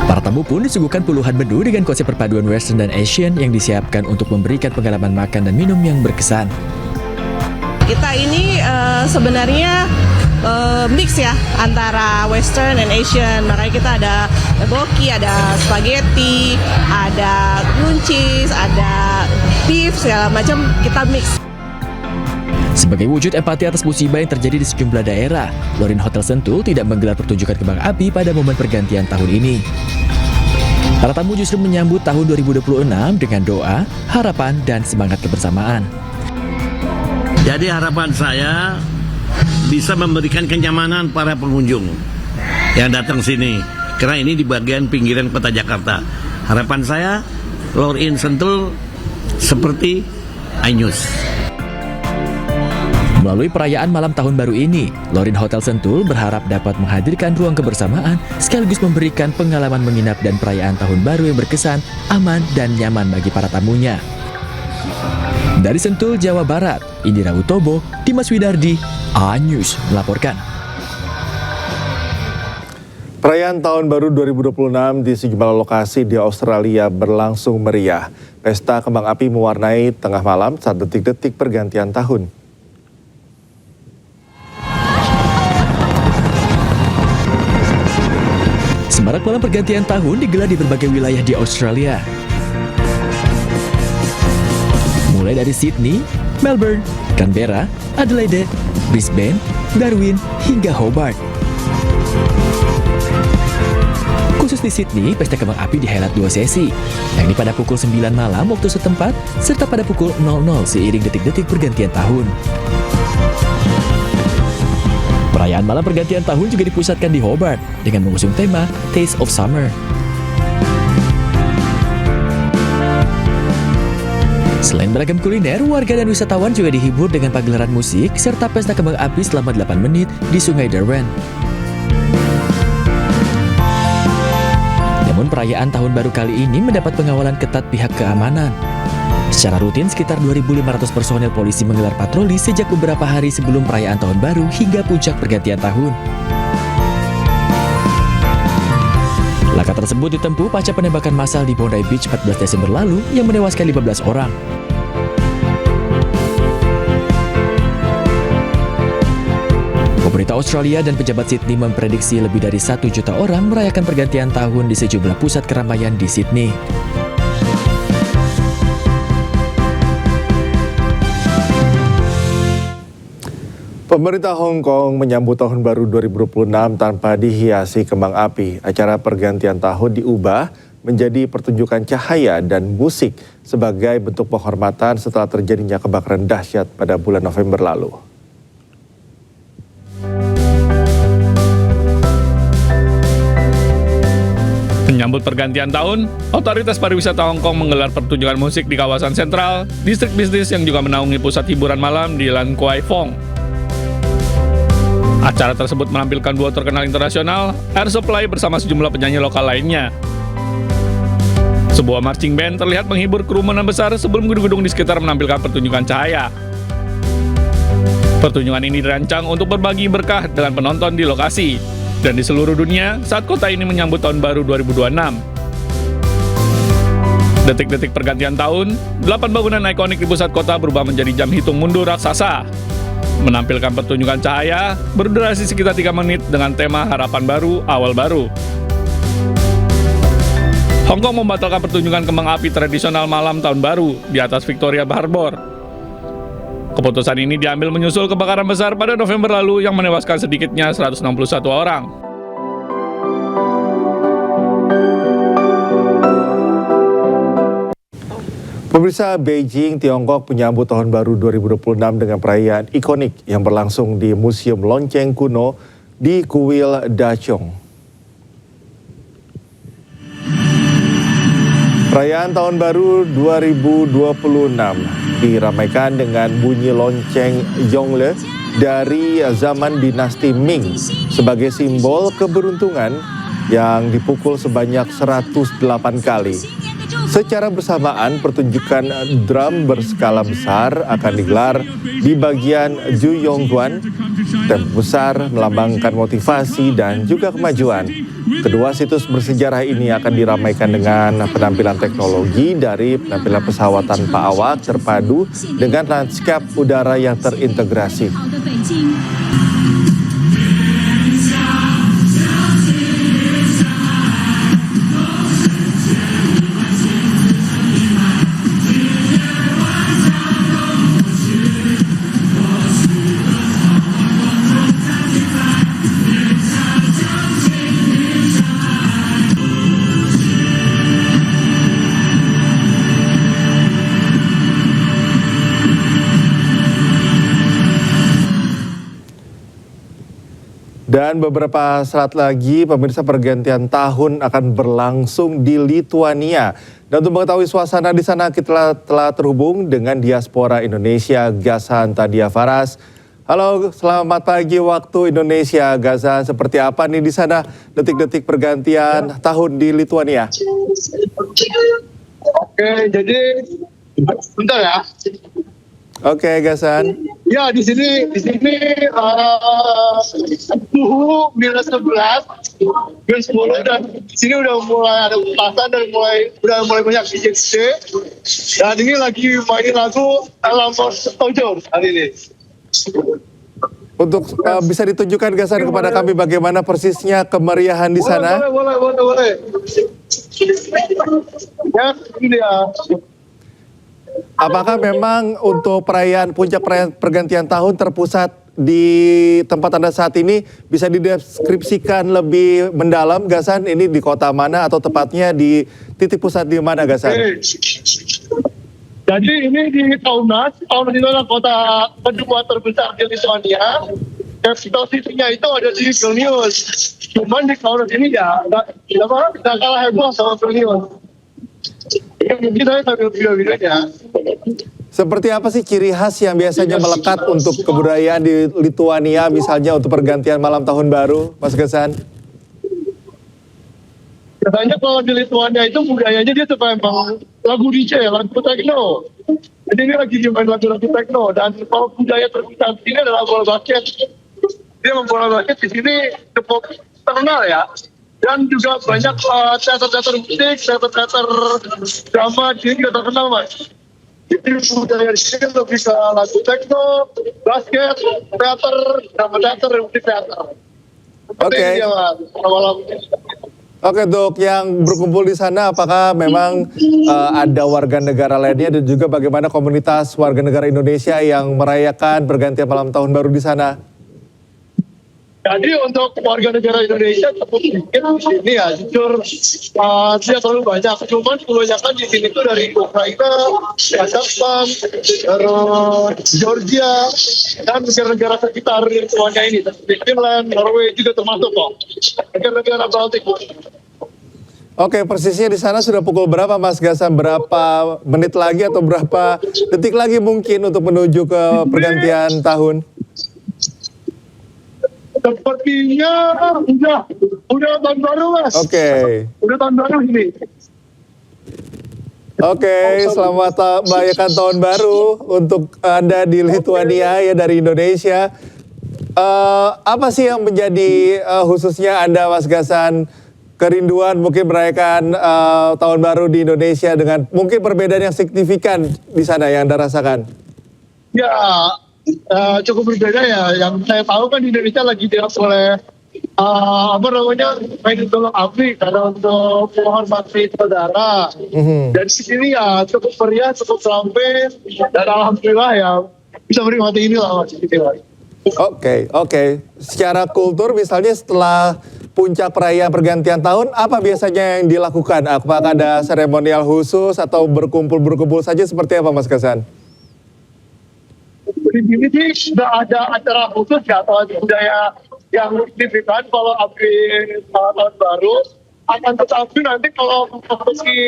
Para tamu pun disuguhkan puluhan menu dengan konsep perpaduan Western dan Asian yang disiapkan untuk memberikan pengalaman makan dan minum yang berkesan. Kita ini sebenarnya mix ya antara Western dan Asian, makanya kita ada boki, ada spaghetti, ada green cheese, ada beef, segala macam kita mix. Sebagai wujud empati atas musibah yang terjadi di sejumlah daerah, Lorin Hotel Sentul tidak menggelar pertunjukan kembang api pada momen pergantian tahun ini. Para tamu justru menyambut tahun 2026 dengan doa, harapan, dan semangat kebersamaan. Jadi harapan saya bisa memberikan kenyamanan para pengunjung yang datang sini, karena ini di bagian pinggiran kota Jakarta. Harapan saya Lorin Sentul seperti iNews. Melalui perayaan malam tahun baru ini, Lorin Hotel Sentul berharap dapat menghadirkan ruang kebersamaan sekaligus memberikan pengalaman menginap dan perayaan tahun baru yang berkesan, aman, dan nyaman bagi para tamunya. Dari Sentul, Jawa Barat, Indira Utobo, Dimas Widardi, iNews melaporkan. Perayaan Tahun Baru 2026 di sejumlah lokasi di Australia berlangsung meriah. Pesta kembang api mewarnai tengah malam saat detik-detik pergantian tahun. Semarak malam pergantian tahun digelar di berbagai wilayah di Australia. Mulai dari Sydney, Melbourne, Canberra, Adelaide, Brisbane, Darwin, hingga Hobart. Khusus di Sydney, pesta kembang api dihelat 2 sesi, yakni pada pukul 9 malam waktu setempat, serta pada pukul 00 seiring detik-detik pergantian tahun. Perayaan malam pergantian tahun juga dipusatkan di Hobart dengan mengusung tema Taste of Summer. Selain beragam kuliner, warga dan wisatawan juga dihibur dengan pagelaran musik serta pesta kembang api selama 8 menit di Sungai Darwin. Namun perayaan tahun baru kali ini mendapat pengawalan ketat pihak keamanan. Secara rutin, sekitar 2.500 personel polisi menggelar patroli sejak beberapa hari sebelum perayaan tahun baru hingga puncak pergantian tahun. Langkah tersebut ditempuh pasca penembakan massal di Bondi Beach 14 Desember lalu yang menewaskan 15 orang. Pemerintah Australia dan pejabat Sydney memprediksi lebih dari 1 juta orang merayakan pergantian tahun di sejumlah pusat keramaian di Sydney. Pemerintah Hong Kong menyambut Tahun Baru 2026 tanpa dihiasi kembang api. Acara pergantian tahun diubah menjadi pertunjukan cahaya dan musik sebagai bentuk penghormatan setelah terjadinya kebakaran dahsyat pada bulan November lalu. Menyambut pergantian tahun, otoritas pariwisata Hong Kong menggelar pertunjukan musik di kawasan sentral, distrik bisnis yang juga menaungi pusat hiburan malam di Lan Kwai Fong. Acara tersebut menampilkan duo terkenal internasional, Air Supply bersama sejumlah penyanyi lokal lainnya. Sebuah marching band terlihat menghibur kerumunan besar sebelum gedung-gedung di sekitar menampilkan pertunjukan cahaya. Pertunjukan ini dirancang untuk berbagi berkah dengan penonton di lokasi dan di seluruh dunia saat kota ini menyambut Tahun Baru 2026. Detik-detik pergantian tahun, 8 bangunan ikonik di pusat kota berubah menjadi jam hitung mundur raksasa. Menampilkan pertunjukan cahaya berdurasi sekitar 3 menit dengan tema Harapan Baru, Awal Baru. Hong Kong membatalkan pertunjukan kembang api tradisional malam tahun baru di atas Victoria Harbour. Keputusan ini diambil menyusul kebakaran besar pada November lalu yang menewaskan sedikitnya 161 orang. Pemirsa, Beijing, Tiongkok menyambut Tahun Baru 2026 dengan perayaan ikonik yang berlangsung di Museum Lonceng Kuno di Kuil Dachong. Perayaan Tahun Baru 2026 diramaikan dengan bunyi lonceng Yongle dari zaman dinasti Ming sebagai simbol keberuntungan yang dipukul sebanyak 108 kali. Secara bersamaan, pertunjukan drum berskala besar akan digelar di bagian Juyongguan. Tempo besar melambangkan motivasi dan juga kemajuan. Kedua situs bersejarah ini akan diramaikan dengan penampilan teknologi dari penampilan pesawat tanpa awak terpadu dengan lanskap udara yang terintegrasi. Dan beberapa saat lagi, pemirsa, pergantian tahun akan berlangsung di Lituania. Dan untuk mengetahui suasana di sana, kita telah terhubung dengan diaspora Indonesia, Ghazan Tadia Faras. Halo, selamat pagi waktu Indonesia, Ghazan. Seperti apa nih di sana detik-detik pergantian tahun di Lituania? Oke, jadi bentar ya. Oke, Ghazan. Ya, di sini suhu minus 11, minus 10, dan di sini udah mulai ada petasan dan udah mulai banyak DJ. Dan ini lagi mainin lagu Lampos Ojo hari ini. Untuk bisa ditunjukkan, Ghazan, kepada kami bagaimana persisnya kemeriahan di sana? Boleh. Ya, ini ya. Apakah memang untuk puncak perayaan pergantian tahun terpusat di tempat Anda saat ini? Bisa dideskripsikan lebih mendalam, Ghazan, ini di kota mana atau tepatnya di titik pusat di mana, Ghazan? Jadi ini di Kaunas itu adalah kota kedua terbesar di Lituania. Capital city-nya itu ada di Vilnius. Cuman di Kaunas ini ya nggak kalah heboh sama Vilnius. Mungkin saya sambil video-videonya. Seperti apa sih ciri khas yang biasanya melekat untuk kebudayaan di Lituania, misalnya untuk pergantian malam tahun baru, Mas Ghazan? Biasanya kalau di Lituania itu budayanya dia suka emang lagu DJ, lagu techno. Jadi ini lagi dimain lagu-lagu techno. Dan kalau budaya terbesar di sini adalah bola basket. Dia membola basket di sini cukup terkenal ya. Dan juga banyak teater-teater musik, teater-teater drama di sini juga terkenal, Mas. Jadi budaya di sini lebih ke lagu techno, basket, teater, drama teater, musik teater. Oke. Oke, Dok, yang berkumpul di sana apakah memang ada warga negara lainnya dan juga bagaimana komunitas warga negara Indonesia yang merayakan pergantian malam tahun baru di sana? Jadi untuk warga negara Indonesia cukup sedikit di sini ya, jujur tidak terlalu banyak. Cuman kebanyakan di sini tuh dari Ukraina, Kazakhstan, terus Georgia, dan negara-negara sekitar Lituania ini, seperti Finland, Norway juga termasuk kok. Negara-negara Baltik. Oke, persisnya di sana sudah pukul berapa, Mas Ghazan? Berapa menit lagi atau berapa detik lagi mungkin untuk menuju ke pergantian tahun? Sepertinya udah tahun baru, Mas. Oke. Udah tahun baru ini. Oke, selamat merayakan tahun baru untuk Anda di Lituania ya dari Indonesia. Apa sih yang menjadi khususnya Anda, Mas Ghazan, kerinduan mungkin merayakan tahun baru di Indonesia dengan mungkin perbedaan yang signifikan di sana yang Anda rasakan? Ya, cukup berbeda ya. Yang saya tahu kan di Indonesia lagi dianggap oleh main tolong api karena untuk menghormati saudara. Dan sini ya cukup meriah, cukup ramai, dan alhamdulillah ya bisa menikmati inilah Mas. Oke. Secara kultur misalnya setelah puncak perayaan pergantian tahun, apa biasanya yang dilakukan? Apakah ada seremonial khusus atau berkumpul saja seperti apa Mas Gasan? Di sini sih sudah ada acara khusus ya, atau budaya yang signifikan kalau habis tahun baru. Akan tetapi nanti kalau memasuki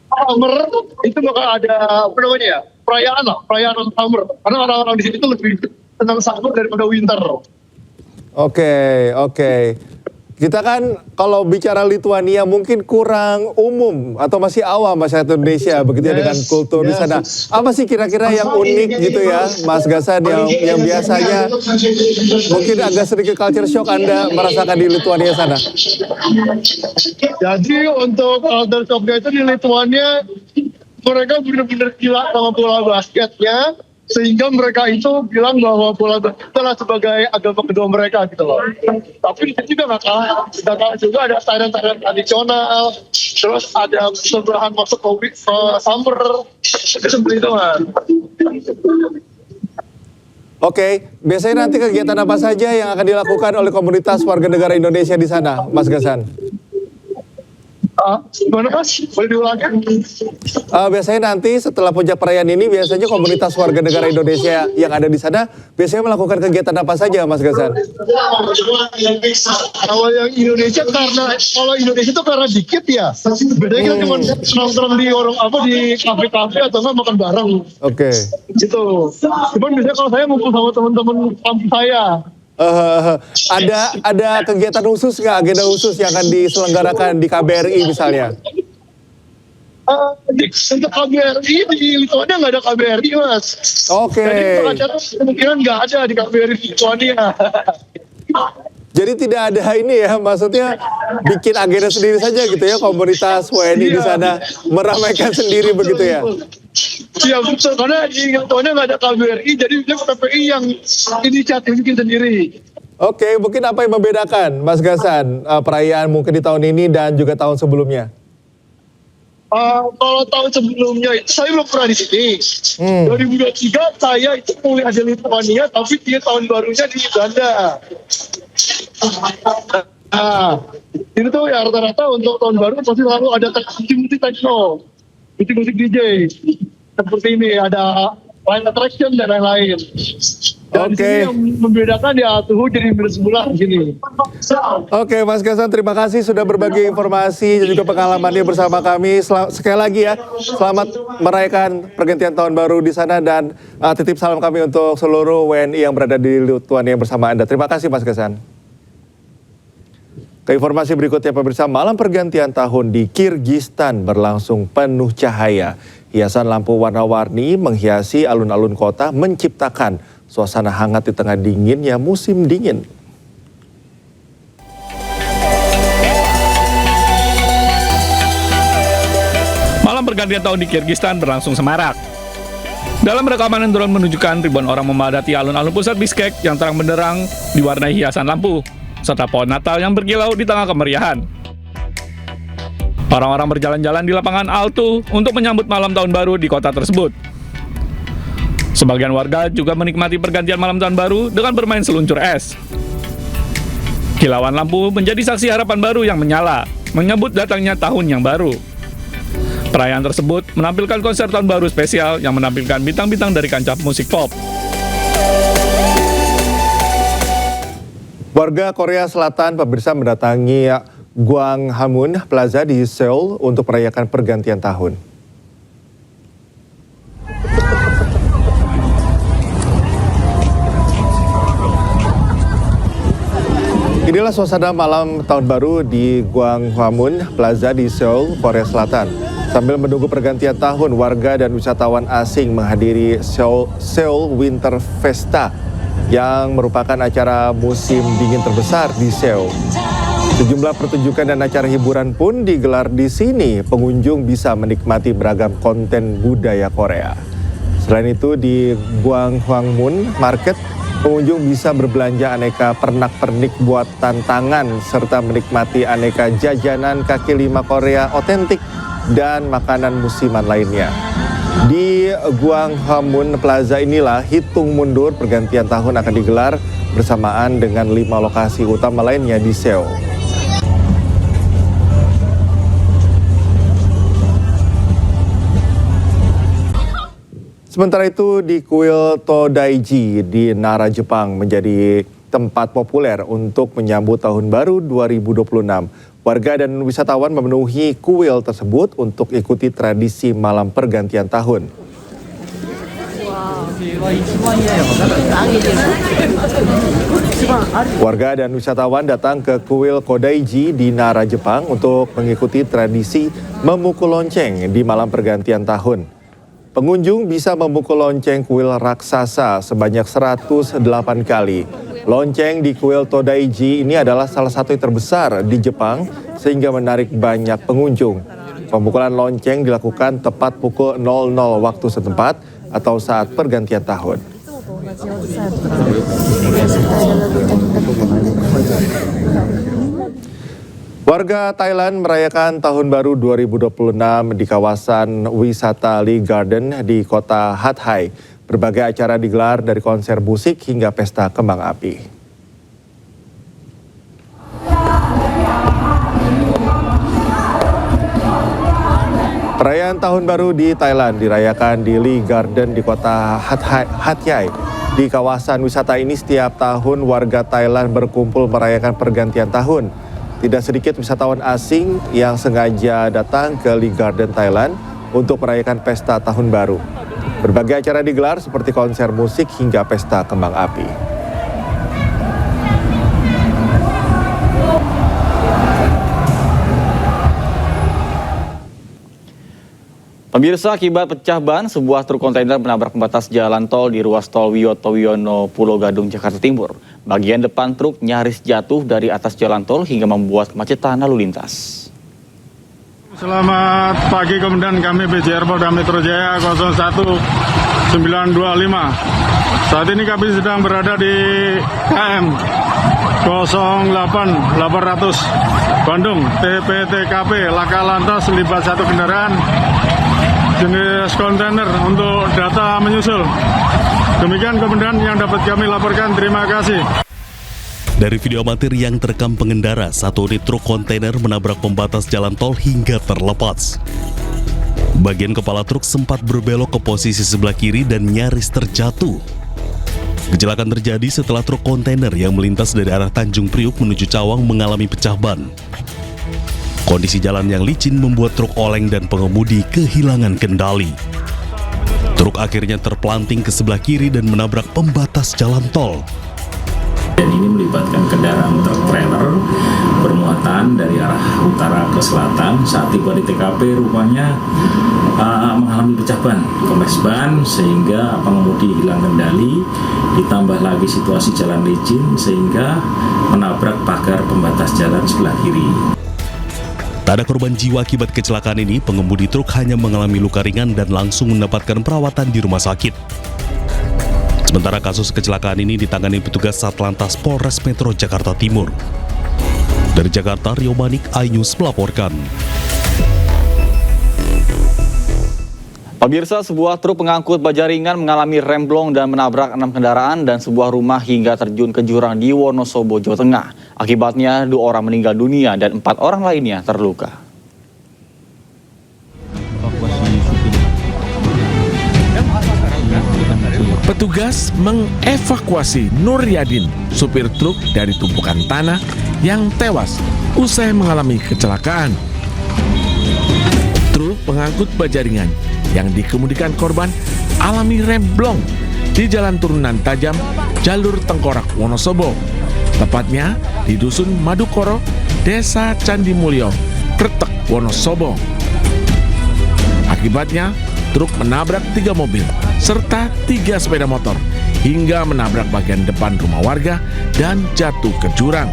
summer itu bakal ada perayaan summer. Karena orang-orang di sini tuh lebih senang summer daripada winter. Oke. Kita kan kalau bicara Lituania mungkin kurang umum atau masih awam masyarakat Indonesia begitu ya dengan kultur di sana. Apa sih kira-kira yang unik gitu ya Mas Gasan yang biasanya mungkin agak sedikit culture shock Anda merasakan di Lituania sana? Jadi untuk culture shocknya itu di Lituania mereka benar-benar gila sama bola basketnya. Sehingga mereka itu bilang bahwa bola basket adalah sebagai agama kedua mereka gitu loh. Tapi di sini juga nggak kalah juga ada tarian-tarian tradisional, terus ada sebelahan masuk ke summer, seperti itu kan. Oke, biasanya nanti kegiatan apa saja yang akan dilakukan oleh komunitas warga negara Indonesia di sana, Mas Gasan? Gimana Mas? Boleh diulangi? Biasanya nanti setelah puncak perayaan ini biasanya komunitas warga negara Indonesia yang ada di sana biasanya melakukan kegiatan apa saja Mas Gasan? Kalau yang Indonesia kalau Indonesia itu karena dikit ya. Bedanya kita cuma nongkrong di kafe-kafe atau nggak makan bareng. Oke. Gitu. Cuman biasanya kalau saya ngumpul sama teman-teman kampus saya. Ada kegiatan khusus nggak, agenda khusus yang akan diselenggarakan di KBRI misalnya? Untuk KBRI di Lituania nggak ada KBRI Mas. Oke. Jadi acara kemungkinan nggak ada di KBRI Lituania. Jadi tidak ada ini ya, maksudnya bikin agenda sendiri saja gitu ya, komunitas WNI di sana meramaikan sendiri begitu ya? Iya betul, karena di Lituania nggak ada KBRI, jadi dia KPI yang inisiatif bikin sendiri. Oke, mungkin apa yang membedakan Mas Gasan perayaan mungkin di tahun ini dan juga tahun sebelumnya? Kalau tahun sebelumnya itu saya belum pernah di sini. 2023 saya itu kuliah di Lituania, tapi dia tahun barunya di Uganda. Ini tuh ya rata-rata untuk tahun baru pasti selalu ada musik techno, musik DJ. Seperti ini ada line attraction dan lain-lain. Dan di sini yang membedakan ya suhu jadi -11 di sini. Oke, Mas Gasan, terima kasih sudah berbagi informasi dan juga pengalamannya bersama kami. Sekali lagi ya, selamat merayakan pergantian tahun baru di sana dan titip salam kami untuk seluruh WNI yang berada di Lituania bersama Anda. Terima kasih Mas Gasan. Ke informasi berikutnya pemirsa, malam pergantian tahun di Kirgistan berlangsung penuh cahaya. Hiasan lampu warna-warni menghiasi alun-alun kota menciptakan suasana hangat di tengah dinginnya musim dingin. Malam pergantian tahun di Kirgistan berlangsung semarak. Dalam rekaman yang drone menunjukkan ribuan orang memadati alun-alun pusat Bishkek yang terang benderang diwarnai hiasan lampu, serta pohon Natal yang berkilau di tengah kemeriahan. Orang-orang berjalan-jalan di lapangan Altu untuk menyambut malam tahun baru di kota tersebut. Sebagian warga juga menikmati pergantian malam tahun baru dengan bermain seluncur es. Kilauan lampu menjadi saksi harapan baru yang menyala, menyambut datangnya tahun yang baru. Perayaan tersebut menampilkan konser tahun baru spesial yang menampilkan bintang-bintang dari kancah musik pop. Warga Korea Selatan pemirsa mendatangi Gwanghwamun Plaza di Seoul untuk merayakan pergantian tahun. Inilah suasana malam tahun baru di Gwanghwamun Plaza di Seoul, Korea Selatan. Sambil menunggu pergantian tahun, warga dan wisatawan asing menghadiri Seoul Winter Festa yang merupakan acara musim dingin terbesar di Seoul. Sejumlah pertunjukan dan acara hiburan pun digelar di sini. Pengunjung bisa menikmati beragam konten budaya Korea. Selain itu di Gwanghwamun Market, Pengunjung bisa berbelanja aneka pernak-pernik buatan tangan serta menikmati aneka jajanan kaki lima Korea otentik dan makanan musiman lainnya. Di Gwanghwamun Plaza inilah hitung mundur pergantian tahun akan digelar bersamaan dengan 5 lokasi utama lainnya di Seoul. Sementara itu di kuil Todaiji di Nara, Jepang menjadi tempat populer untuk menyambut Tahun Baru 2026. Warga dan wisatawan memenuhi kuil tersebut untuk ikuti tradisi malam pergantian tahun. Warga dan wisatawan datang ke kuil Kodaiji di Nara, Jepang untuk mengikuti tradisi memukul lonceng di malam pergantian tahun. Pengunjung bisa memukul lonceng kuil raksasa sebanyak 108 kali. Lonceng di kuil Todaiji ini adalah salah satu yang terbesar di Jepang sehingga menarik banyak pengunjung. Pemukulan lonceng dilakukan tepat pukul 00 waktu setempat atau saat pergantian tahun. Warga Thailand merayakan Tahun Baru 2026 di kawasan wisata Lee Garden di kota Hat Yai. Berbagai acara digelar dari konser musik hingga pesta kembang api. Perayaan Tahun Baru di Thailand dirayakan di Lee Garden di kota Hat Yai. Di kawasan wisata ini setiap tahun warga Thailand berkumpul merayakan pergantian tahun. Tidak sedikit wisatawan asing yang sengaja datang ke Lee Garden, Thailand untuk merayakan pesta Tahun Baru. Berbagai acara digelar seperti konser musik hingga pesta kembang api. Pemirsa, akibat pecah ban, sebuah truk kontainer menabrak pembatas jalan tol di ruas tol Wiyoto Wiono, Pulau Gadung, Jakarta Timur. Bagian depan truk nyaris jatuh dari atas jalan tol hingga membuat kemacetan lalu lintas. Selamat pagi, Komandan kami BJR Polda Metro Jaya 01925. Saat ini kami sedang berada di KM 08800 Bandung. TPTKP Laka Lantas terlibat satu kendaraan jenis kontainer untuk data menyusul. Demikian Komandan yang dapat kami laporkan. Terima kasih. Dari video amatir yang terekam pengendara, satu unit truk kontainer menabrak pembatas jalan tol hingga terlepas. Bagian kepala truk sempat berbelok ke posisi sebelah kiri dan nyaris terjatuh. Kecelakaan terjadi setelah truk kontainer yang melintas dari arah Tanjung Priuk menuju Cawang mengalami pecah ban. Kondisi jalan yang licin membuat truk oleng dan pengemudi kehilangan kendali. Truk akhirnya terpelanting ke sebelah kiri dan menabrak pembatas jalan tol. Dan ini melibatkan kendaraan truk trailer bermuatan dari arah utara ke selatan. Saat tiba di TKP rupanya mengalami pecah ban, kempes ban, sehingga pengemudi hilang kendali. Ditambah lagi situasi jalan licin sehingga menabrak pagar pembatas jalan sebelah kiri. Tak ada korban jiwa akibat kecelakaan ini, pengemudi truk hanya mengalami luka ringan dan langsung mendapatkan perawatan di rumah sakit. Sementara kasus kecelakaan ini ditangani petugas Satlantas Polres Metro Jakarta Timur. Dari Jakarta, Rio Manik, iNews melaporkan. Pemirsa, sebuah truk pengangkut baja ringan mengalami remblong dan menabrak 6 kendaraan dan sebuah rumah hingga terjun ke jurang di Wonosobo, Jawa Tengah. Akibatnya 2 orang meninggal dunia dan 4 orang lainnya terluka. Petugas mengevakuasi Nur Yadin, supir truk dari tumpukan tanah yang tewas usai mengalami kecelakaan. Truk pengangkut baja ringan yang dikemudikan korban alami remblong di jalan turunan tajam jalur Tengkorak Wonosobo, tepatnya di Dusun Madukoro, Desa Candi Mulyo, Kretek, Wonosobo. Akibatnya, truk menabrak 3 mobil serta 3 sepeda motor hingga menabrak bagian depan rumah warga dan jatuh ke jurang.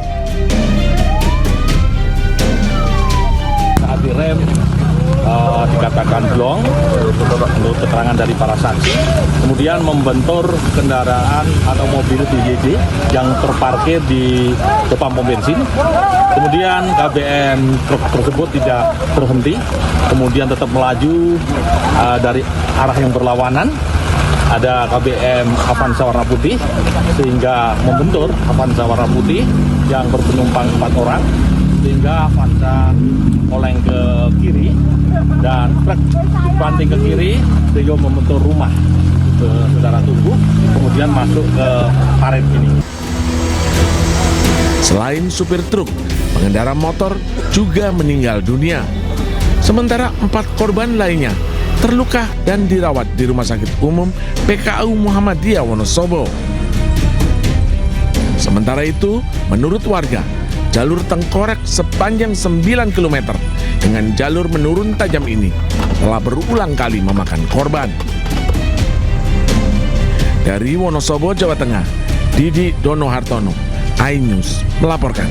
Saat direm dikatakan blong, menurut keterangan dari para saksi, kemudian membentur kendaraan atau mobil PJJ yang terparkir di depan pom bensin. Kemudian KBM truk tersebut tidak berhenti, kemudian tetap melaju dari arah yang berlawanan. Ada KBM Avanza warna putih sehingga membentur Avanza warna putih yang berpenumpang 4 orang, sehingga Avanza oleng ke kiri dan truk banting ke kiri sehingga membentur rumah saudara tunggu, kemudian masuk ke parit ini. Selain supir truk, pengendara motor juga meninggal dunia. Sementara 4 korban lainnya terluka dan dirawat di Rumah Sakit Umum PKU Muhammadiyah Wonosobo. Sementara itu, menurut warga, jalur tengkorak sepanjang 9 km dengan jalur menurun tajam ini telah berulang kali memakan korban. Dari Wonosobo, Jawa Tengah, Didi Dono Hartono, iNews melaporkan.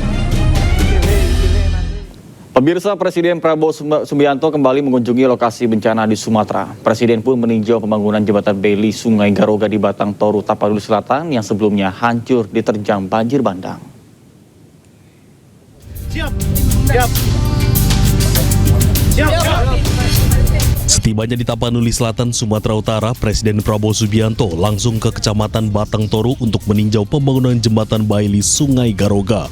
Pemirsa, Presiden Prabowo Subianto kembali mengunjungi lokasi bencana di Sumatera. Presiden pun meninjau pembangunan jembatan Beli Sungai Garoga di Batang Toru, Tapanuli Selatan yang sebelumnya hancur diterjang banjir bandang. Setibanya di Tapanuli Selatan, Sumatera Utara, Presiden Prabowo Subianto langsung ke Kecamatan Batang Toru untuk meninjau pembangunan jembatan Beli Sungai Garoga.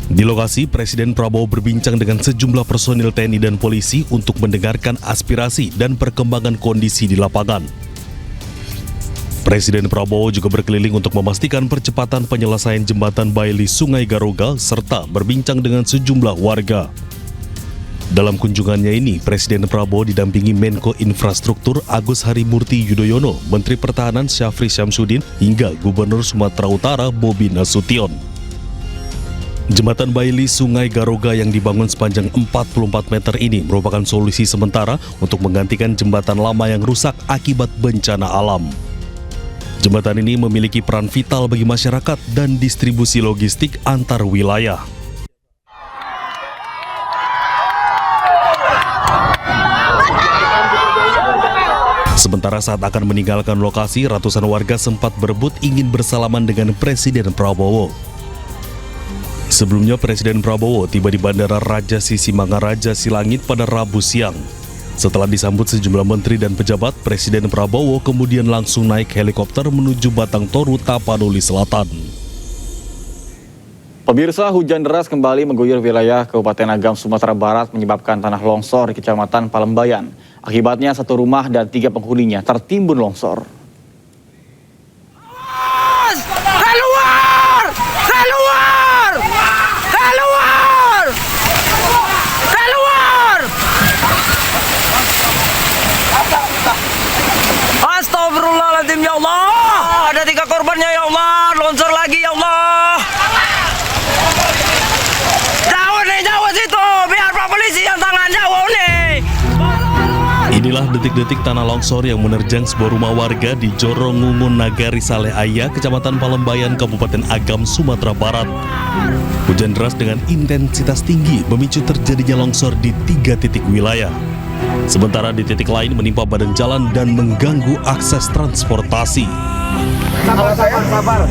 Di lokasi, Presiden Prabowo berbincang dengan sejumlah personil TNI dan polisi untuk mendengarkan aspirasi dan perkembangan kondisi di lapangan. Presiden Prabowo juga berkeliling untuk memastikan percepatan penyelesaian jembatan Beli Sungai Garoga serta berbincang dengan sejumlah warga. Dalam kunjungannya ini, Presiden Prabowo didampingi Menko Infrastruktur Agus Harimurti Yudhoyono, Menteri Pertahanan Syafri Syamsuddin, hingga Gubernur Sumatera Utara Bobi Nasution. Jembatan Beli Sungai Garoga yang dibangun sepanjang 44 meter ini merupakan solusi sementara untuk menggantikan jembatan lama yang rusak akibat bencana alam. Jembatan ini memiliki peran vital bagi masyarakat dan distribusi logistik antar wilayah. Sementara saat akan meninggalkan lokasi, ratusan warga sempat berebut ingin bersalaman dengan Presiden Prabowo. Sebelumnya, Presiden Prabowo tiba di Bandara Raja Sisimangaraja Silangit pada Rabu siang. Setelah disambut sejumlah menteri dan pejabat, Presiden Prabowo kemudian langsung naik helikopter menuju Batang Toru, Tapanuli Selatan. Pemirsa, hujan deras kembali mengguyur wilayah Kabupaten Agam, Sumatera Barat menyebabkan tanah longsor di Kecamatan Palembayan. Akibatnya 1 rumah dan 3 penghuninya tertimbun longsor. Astagfirullahaladzim, ya Allah. Ada 3 korbannya, ya Allah. Longsor lagi, ya Allah. Jauh nih, jauh situ. Biar Pak Polisi yang tangan jauh nih. Inilah detik-detik tanah longsor yang menerjang sebuah rumah warga di Jorongungun Nagari Saleh Aya, Kecamatan Palembayan, Kabupaten Agam, Sumatera Barat. Hujan deras dengan intensitas tinggi memicu terjadinya longsor di 3 titik wilayah. Sementara di titik lain menimpa badan jalan dan mengganggu akses transportasi. Sabar.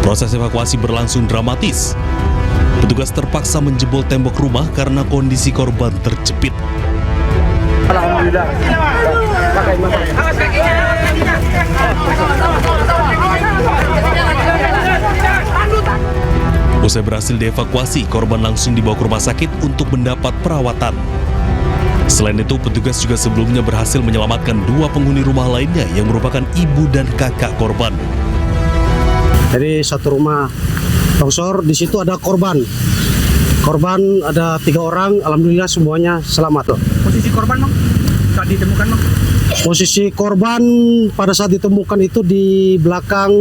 Proses evakuasi berlangsung dramatis. Petugas terpaksa menjebol tembok rumah karena kondisi korban terjepit. Alhamdulillah. Usai berhasil dievakuasi, korban langsung dibawa ke rumah sakit untuk mendapat perawatan. Selain itu, petugas juga sebelumnya berhasil menyelamatkan 2 penghuni rumah lainnya yang merupakan ibu dan kakak korban. Jadi 1 rumah longsor, di situ ada korban. Korban ada 3 orang, alhamdulillah semuanya selamat. Posisi korban, Bang? Saat ditemukan, Bang? Posisi korban pada saat ditemukan itu di belakang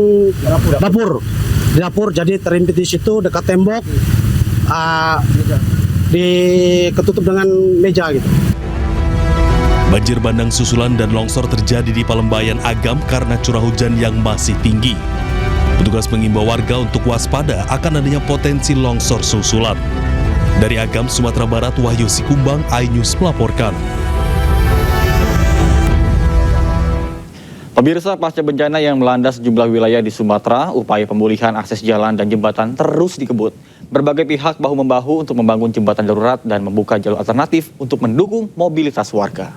dapur. Di dapur, jadi terimpit di situ dekat tembok, ketutup dengan meja gitu. Banjir bandang susulan dan longsor terjadi di Palembayan Agam karena curah hujan yang masih tinggi. Petugas mengimbau warga untuk waspada akan adanya potensi longsor susulan. Dari Agam, Sumatera Barat, Wahyu Sikumbang, iNews melaporkan. Pemirsa, pasca bencana yang melanda sejumlah wilayah di Sumatera, upaya pemulihan akses jalan dan jembatan terus dikebut. Berbagai pihak bahu-membahu untuk membangun jembatan darurat dan membuka jalur alternatif untuk mendukung mobilitas warga.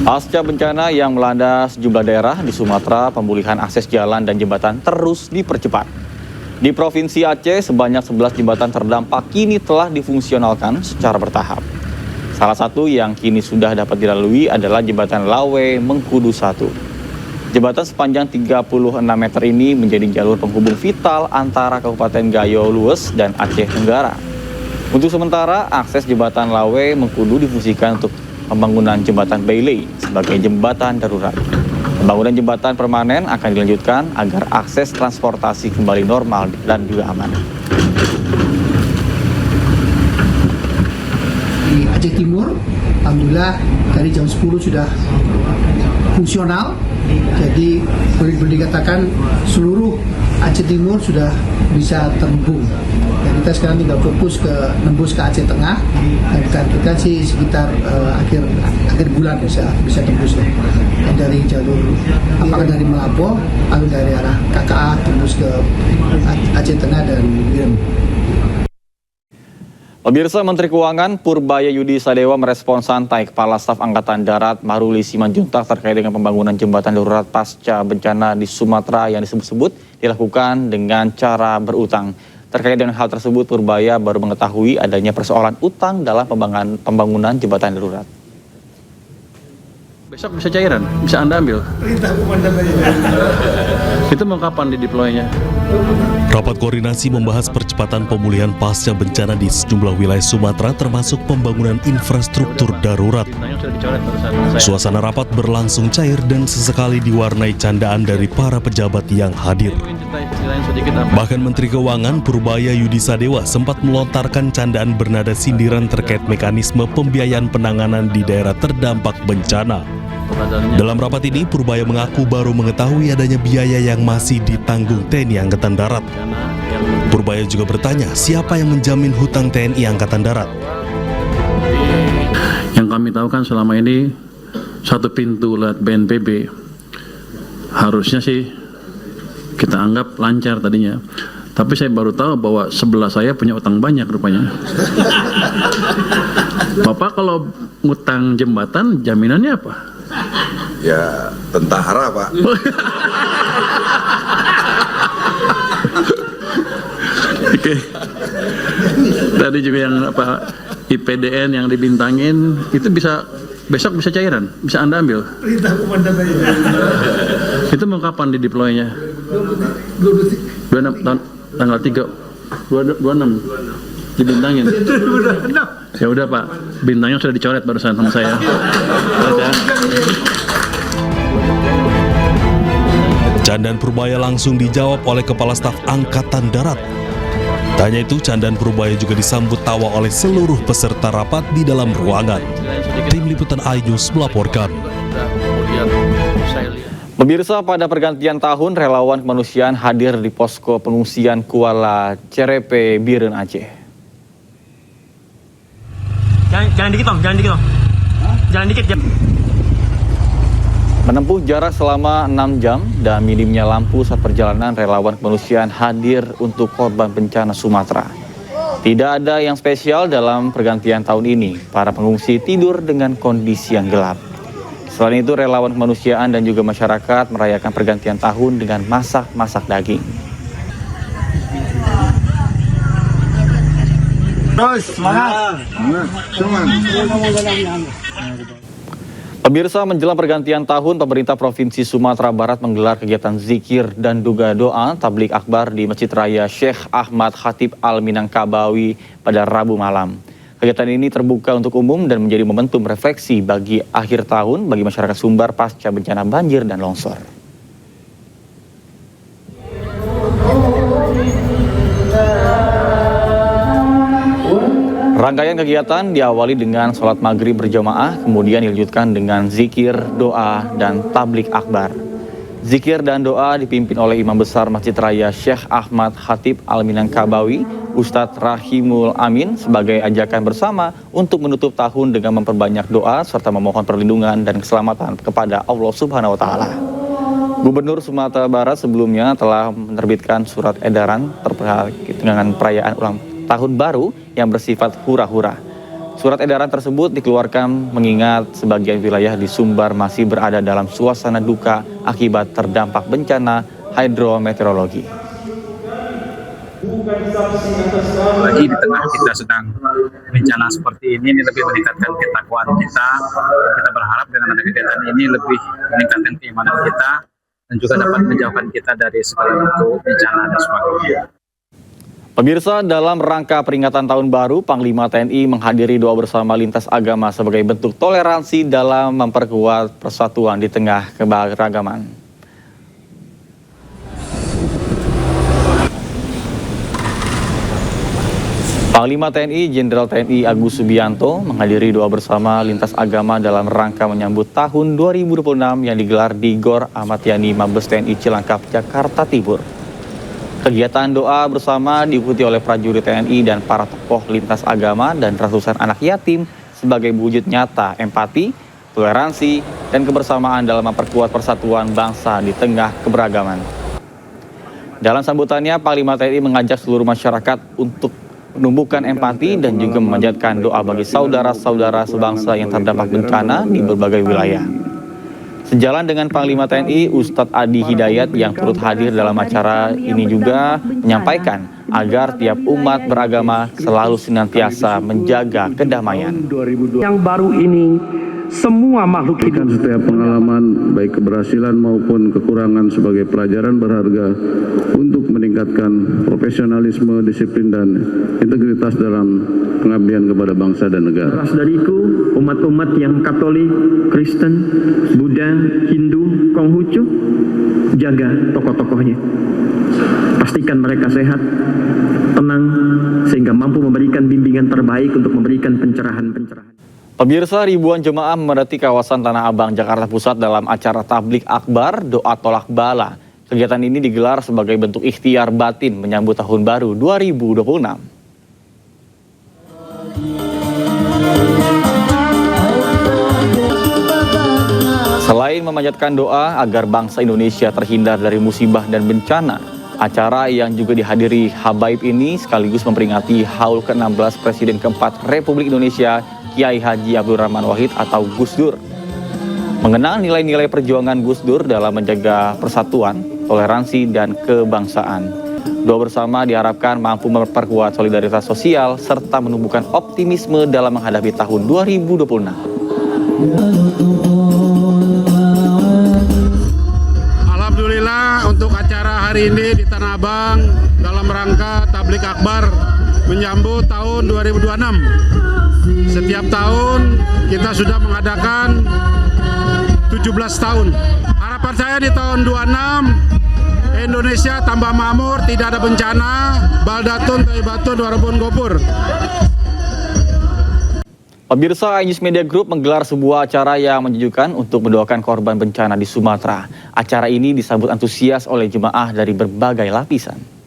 Pasca bencana yang melanda sejumlah daerah di Sumatera, pemulihan akses jalan dan jembatan terus dipercepat. Di Provinsi Aceh, sebanyak 11 jembatan terdampak kini telah difungsionalkan secara bertahap. Salah satu yang kini sudah dapat dilalui adalah Jembatan Lawe Mengkudu 1. Jembatan sepanjang 36 meter ini menjadi jalur penghubung vital antara Kabupaten Gayo Lues dan Aceh Tenggara. Untuk sementara, akses Jembatan Lawe Mengkudu difungsikan untuk pembangunan Jembatan Bailey sebagai jembatan darurat. Pembangunan jembatan permanen akan dilanjutkan agar akses transportasi kembali normal dan juga aman. Di Aceh Timur, alhamdulillah dari jam 10 sudah fungsional. Jadi boleh dikatakan seluruh Aceh Timur sudah bisa terhubung. Dan kita sekarang tinggal fokus ke nembus ke Aceh Tengah. Dan kita sih sekitar akhir bulan bisa tembus ya. Dan dari jalur apakah dari Melapo atau dari arah KKA tembus ke Aceh Tengah dan Biren. Pemirsa, Menteri Keuangan Purbaya Yudi Sadewa merespon santai Kepala Staf Angkatan Darat Maruli Simanjuntak terkait dengan pembangunan jembatan darurat pasca bencana di Sumatera yang disebut-sebut dilakukan dengan cara berutang. Terkait dengan hal tersebut, Purbaya baru mengetahui adanya persoalan utang dalam pembangunan jembatan darurat. Besok bisa cairan, bisa Anda ambil. Perintah komandan aja. Itu mau kapan dideploy-nya? Rapat koordinasi membahas percepatan pemulihan pasca bencana di sejumlah wilayah Sumatera termasuk pembangunan infrastruktur darurat. Suasana rapat berlangsung cair dan sesekali diwarnai candaan dari para pejabat yang hadir. Bahkan Menteri Keuangan Purbaya Yudi Sadewa sempat melontarkan candaan bernada sindiran terkait mekanisme pembiayaan penanganan di daerah terdampak bencana. Dalam rapat ini, Purbaya mengaku baru mengetahui adanya biaya yang masih ditanggung TNI Angkatan Darat. Purbaya juga bertanya siapa yang menjamin hutang TNI Angkatan Darat. Yang kami tahu kan selama ini satu pintu lewat BNPB. Harusnya sih kita anggap lancar tadinya. Tapi saya baru tahu bahwa sebelah saya punya utang banyak rupanya. Bapak kalau ngutang jembatan jaminannya apa? Ya tentara, Pak. Oke. Tadi juga yang IPDN yang dibintangin itu bisa besok bisa cairan, bisa Anda ambil. Perintah komandan aja. Itu mau kapan dideploy-nya? 26 tanggal 26 dibintangin. Ya udah Pak, bintangnya sudah dicoret barusan sama saya. Candaan Purbaya langsung dijawab oleh Kepala Staf Angkatan Darat. Tanya itu, candaan Purbaya juga disambut tawa oleh seluruh peserta rapat di dalam ruangan. Tim Liputan iNews melaporkan. Pemirsa, pada pergantian tahun, relawan kemanusiaan hadir di posko pengungsian Kuala Cerepe, Biren, Aceh. Jangan dikit Bang, jangan dikit Bang. Jangan dikit. Menempuh jarak selama 6 jam dan minimnya lampu saat perjalanan, relawan kemanusiaan hadir untuk korban bencana Sumatera. Tidak ada yang spesial dalam pergantian tahun ini. Para pengungsi tidur dengan kondisi yang gelap. Selain itu, relawan kemanusiaan dan juga masyarakat merayakan pergantian tahun dengan masak-masak daging. Terus, semangat. Pemirsa, menjelang pergantian tahun, pemerintah Provinsi Sumatera Barat menggelar kegiatan zikir dan juga doa tablik akbar di Masjid Raya Syekh Ahmad Khatib Al-Minangkabawi pada Rabu malam. Kegiatan ini terbuka untuk umum dan menjadi momentum refleksi bagi akhir tahun bagi masyarakat Sumbar pasca bencana banjir dan longsor. Rangkaian kegiatan diawali dengan sholat maghrib berjamaah, kemudian dilanjutkan dengan zikir, doa, dan tablik akbar. Zikir dan doa dipimpin oleh Imam Besar Masjid Raya Syekh Ahmad Khatib Al-Minangkabawi, Ustadz Rahimul Amin, sebagai ajakan bersama untuk menutup tahun dengan memperbanyak doa serta memohon perlindungan dan keselamatan kepada Allah Subhanahu wa Ta'ala. Gubernur Sumatera Barat sebelumnya telah menerbitkan surat edaran terkait dengan perayaan ulang tahun baru yang bersifat hura-hura. Surat edaran tersebut dikeluarkan mengingat sebagian wilayah di Sumbar masih berada dalam suasana duka akibat terdampak bencana hidrometeorologi. Lagi di tengah kita sedang bencana seperti ini lebih meningkatkan ketakwaan kita. Kita berharap dengan ada kegiatan ini lebih meningkatkan keimanan kita dan juga dapat menjauhkan kita dari segala bentuk bencana dan sebagainya. Pemirsa, dalam rangka peringatan Tahun Baru, Panglima TNI menghadiri doa bersama lintas agama sebagai bentuk toleransi dalam memperkuat persatuan di tengah keberagaman. Panglima TNI Jenderal TNI Agus Subianto menghadiri doa bersama lintas agama dalam rangka menyambut tahun 2026 yang digelar di Gor Ahmad Yani Mabes TNI Cilangkap, Jakarta Timur. Kegiatan doa bersama diikuti oleh prajurit TNI dan para tokoh lintas agama dan ratusan anak yatim sebagai wujud nyata empati, toleransi, dan kebersamaan dalam memperkuat persatuan bangsa di tengah keberagaman. Dalam sambutannya, Panglima TNI mengajak seluruh masyarakat untuk menumbuhkan empati dan juga memanjatkan doa bagi saudara-saudara sebangsa yang terdampak bencana di berbagai wilayah. Sejalan dengan Panglima TNI, Ustadz Adi Hidayat yang turut hadir dalam acara ini juga menyampaikan agar tiap umat beragama selalu senantiasa menjaga kedamaian. Yang baru ini, semua makhluk hidup setiap pengalaman baik keberhasilan maupun kekurangan sebagai pelajaran berharga untuk meningkatkan profesionalisme, disiplin dan integritas dalam pengabdian kepada bangsa dan negara. Ras dariku, umat-umat yang Katolik, Kristen, Buddha, Hindu, Konghucu, jaga tokoh-tokohnya. Pastikan mereka sehat, tenang, sehingga mampu memberikan bimbingan terbaik untuk memberikan pencerahan-pencerahan. Pemirsa, ribuan jemaah memadati kawasan Tanah Abang, Jakarta Pusat dalam acara Tablik Akbar Doa Tolak Bala. Kegiatan ini digelar sebagai bentuk ikhtiar batin menyambut Tahun Baru 2026. Selain memanjatkan doa agar bangsa Indonesia terhindar dari musibah dan bencana, acara yang juga dihadiri habaib ini sekaligus memperingati haul ke-16 Presiden keempat Republik Indonesia Kiai Haji Abdul Rahman Wahid atau Gus Dur. Mengenal nilai-nilai perjuangan Gus Dur dalam menjaga persatuan, toleransi, dan kebangsaan. Doa bersama diharapkan mampu memperkuat solidaritas sosial serta menumbuhkan optimisme dalam menghadapi tahun 2026. Alhamdulillah untuk acara hari ini di Tanah Abang dalam rangka Tablik Akbar menyambut tahun 2026. Setiap tahun kita sudah mengadakan 17 tahun. Harapan saya di tahun 26 Indonesia tambah makmur, tidak ada bencana, baldatun thayyibatun warabun gopur. Pemirsa, iNews Media Group menggelar sebuah acara yang menyejukkan untuk mendoakan korban bencana di Sumatera. Acara ini disambut antusias oleh jemaah dari berbagai lapisan.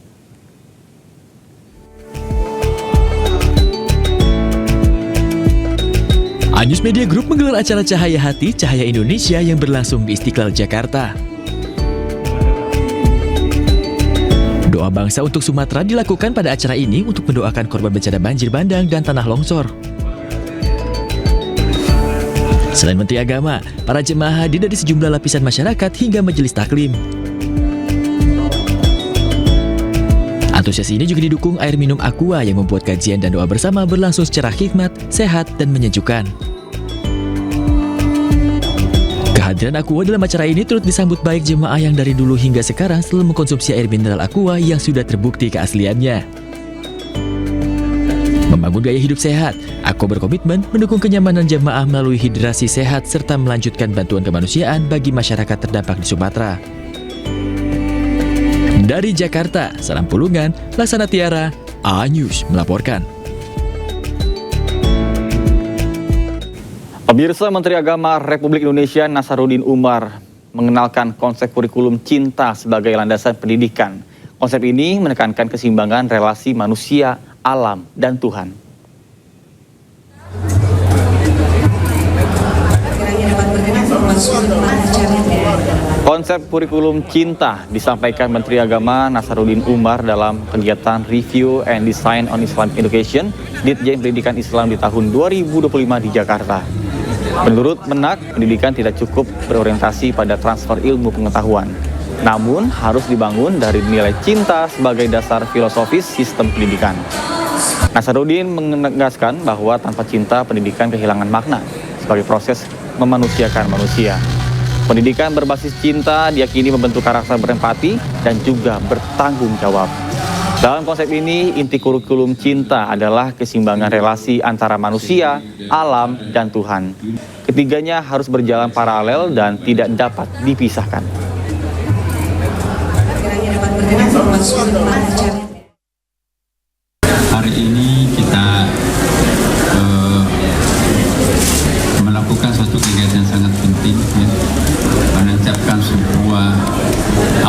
iNews Media Group menggelar acara Cahaya Hati, Cahaya Indonesia yang berlangsung di Istiqlal, Jakarta. Doa bangsa untuk Sumatera dilakukan pada acara ini untuk mendoakan korban bencana banjir bandang dan tanah longsor. Selain Menteri Agama, para jemaah hadir dari sejumlah lapisan masyarakat hingga majelis taklim. Antusias ini juga didukung air minum Aqua yang membuat kajian dan doa bersama berlangsung secara khidmat, sehat, dan menyejukkan. Kehadiran Aqua dalam acara ini turut disambut baik jemaah yang dari dulu hingga sekarang selalu mengkonsumsi air mineral Aqua yang sudah terbukti keasliannya. Membangun gaya hidup sehat, Aqua berkomitmen mendukung kenyamanan jemaah melalui hidrasi sehat serta melanjutkan bantuan kemanusiaan bagi masyarakat terdampak di Sumatera. Dari Jakarta, Salam Pulungan, Laksana Tiara, iNews melaporkan. Pemirsa, Menteri Agama Republik Indonesia Nasaruddin Umar mengenalkan konsep kurikulum cinta sebagai landasan pendidikan. Konsep ini menekankan keseimbangan relasi manusia, alam, dan Tuhan. Konsep kurikulum cinta disampaikan Menteri Agama Nasaruddin Umar dalam kegiatan Review and Design on Islamic Education Ditjen Pendidikan Islam di tahun 2025 di Jakarta. Menurut Menak, pendidikan tidak cukup berorientasi pada transfer ilmu pengetahuan, namun harus dibangun dari nilai cinta sebagai dasar filosofis sistem pendidikan. Nasaruddin menegaskan bahwa tanpa cinta pendidikan kehilangan makna sebagai proses memanusiakan manusia. Pendidikan berbasis cinta diyakini membentuk karakter berempati dan juga bertanggung jawab. Dalam konsep ini, inti kurikulum cinta adalah keseimbangan relasi antara manusia, alam, dan Tuhan. Ketiganya harus berjalan paralel dan tidak dapat dipisahkan. Hari ini kita melakukan suatu kegiatan yang sangat penting, ya, menancapkan sebuah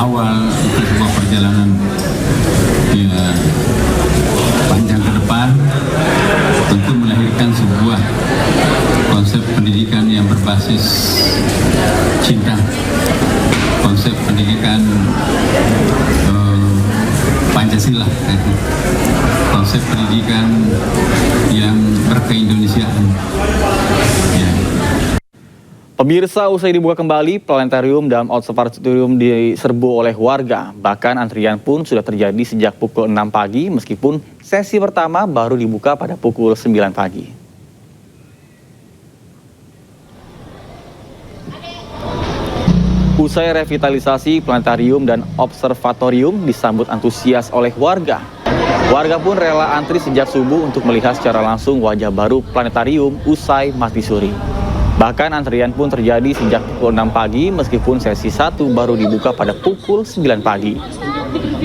awal untuk sebuah perjalanan panjang ke depan, tentu melahirkan sebuah konsep pendidikan yang berbasis cinta, konsep pendidikan Pancasila, konsep pendidikan yang berkeindonesiaan. Ya. Pemirsa, usai dibuka kembali, planetarium dan observatorium diserbu oleh warga. Bahkan antrian pun sudah terjadi sejak pukul 6 pagi, meskipun sesi pertama baru dibuka pada pukul 9 pagi. Usai revitalisasi, planetarium dan observatorium disambut antusias oleh warga. Warga pun rela antri sejak subuh untuk melihat secara langsung wajah baru planetarium usai mati suri. Bahkan antrian pun terjadi sejak pukul 6 pagi meskipun sesi 1 baru dibuka pada pukul 9 pagi.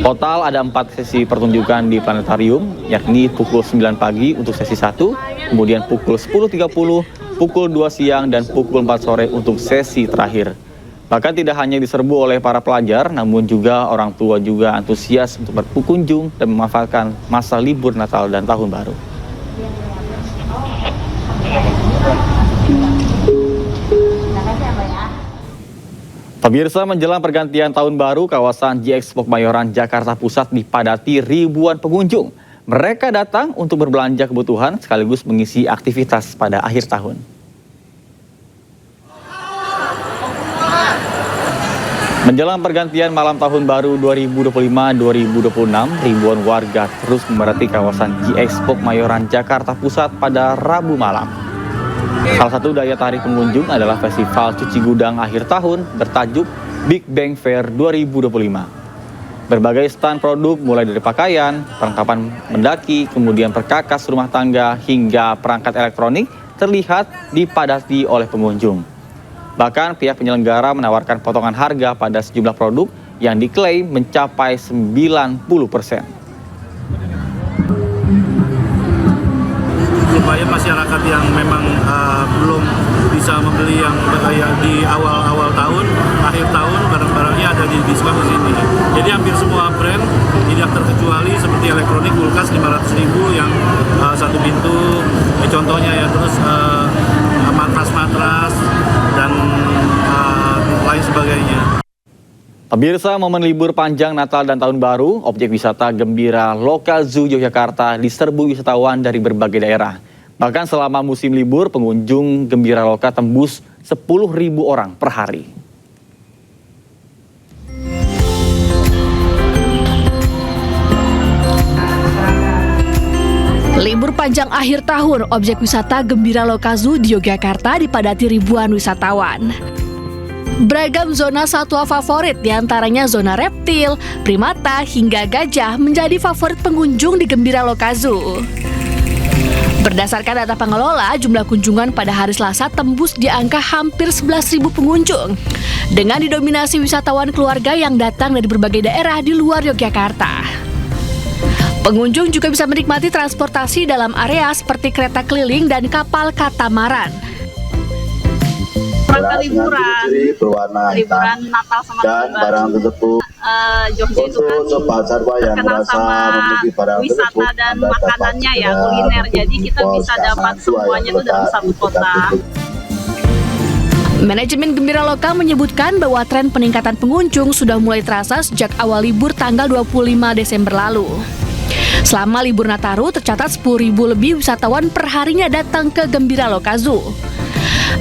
Total ada 4 sesi pertunjukan di planetarium, yakni pukul 9 pagi untuk sesi 1, kemudian pukul 10.30, pukul 2 siang, dan pukul 4 sore untuk sesi terakhir. Bahkan tidak hanya diserbu oleh para pelajar, namun juga orang tua juga antusias untuk berkunjung dan memanfaatkan masa libur Natal dan Tahun Baru. Pemirsa, menjelang pergantian Tahun Baru, kawasan G-Expo Kemayoran, Jakarta Pusat dipadati ribuan pengunjung. Mereka datang untuk berbelanja kebutuhan sekaligus mengisi aktivitas pada akhir tahun. Menjelang pergantian malam Tahun Baru 2025-2026, ribuan warga terus memadati kawasan G-Expo Kemayoran, Jakarta Pusat pada Rabu malam. Salah satu daya tarik pengunjung adalah festival cuci gudang akhir tahun bertajuk Big Bang Fair 2025. Berbagai stand produk mulai dari pakaian, perlengkapan mendaki, kemudian perkakas rumah tangga hingga perangkat elektronik terlihat dipadati oleh pengunjung. Bahkan pihak penyelenggara menawarkan potongan harga pada sejumlah produk yang diklaim mencapai 90%. Supaya masyarakat yang memang belum bisa membeli yang di awal tahun, akhir tahun, barang-barangnya ada di diskon di sini. Jadi hampir semua brand tidak terkecuali seperti elektronik, kulkas 500.000 yang satu pintu, contohnya ya, terus matras-matras dan lain sebagainya. Pemirsa, momen libur panjang Natal dan Tahun Baru, objek wisata Gembira Loka Zoo Yogyakarta diserbu wisatawan dari berbagai daerah. Bahkan selama musim libur, pengunjung Gembira Loka tembus 10.000 orang per hari. Libur panjang akhir tahun, objek wisata Gembira Loka Zoo di Yogyakarta dipadati ribuan wisatawan. Beragam zona satwa favorit, diantaranya zona reptil, primata, hingga gajah menjadi favorit pengunjung di Gembira Loka Zoo. Berdasarkan data pengelola, jumlah kunjungan pada hari Selasa tembus di angka hampir 11.000 pengunjung, dengan didominasi wisatawan keluarga yang datang dari berbagai daerah di luar Yogyakarta. Pengunjung juga bisa menikmati transportasi dalam area seperti kereta keliling dan kapal katamaran. Rangka liburan Natal sama Tahun Baru. Jogja itu kan terkenal sama wisata dan makanannya ya, kuliner. Jadi kita bisa dapat semuanya itu dalam satu kota. Manajemen Gembira Lokal menyebutkan bahwa tren peningkatan pengunjung sudah mulai terasa sejak awal libur tanggal 25 Desember lalu. Selama libur Nataru, tercatat 10.000 lebih wisatawan perharinya datang ke Gembira Lokal Zoo.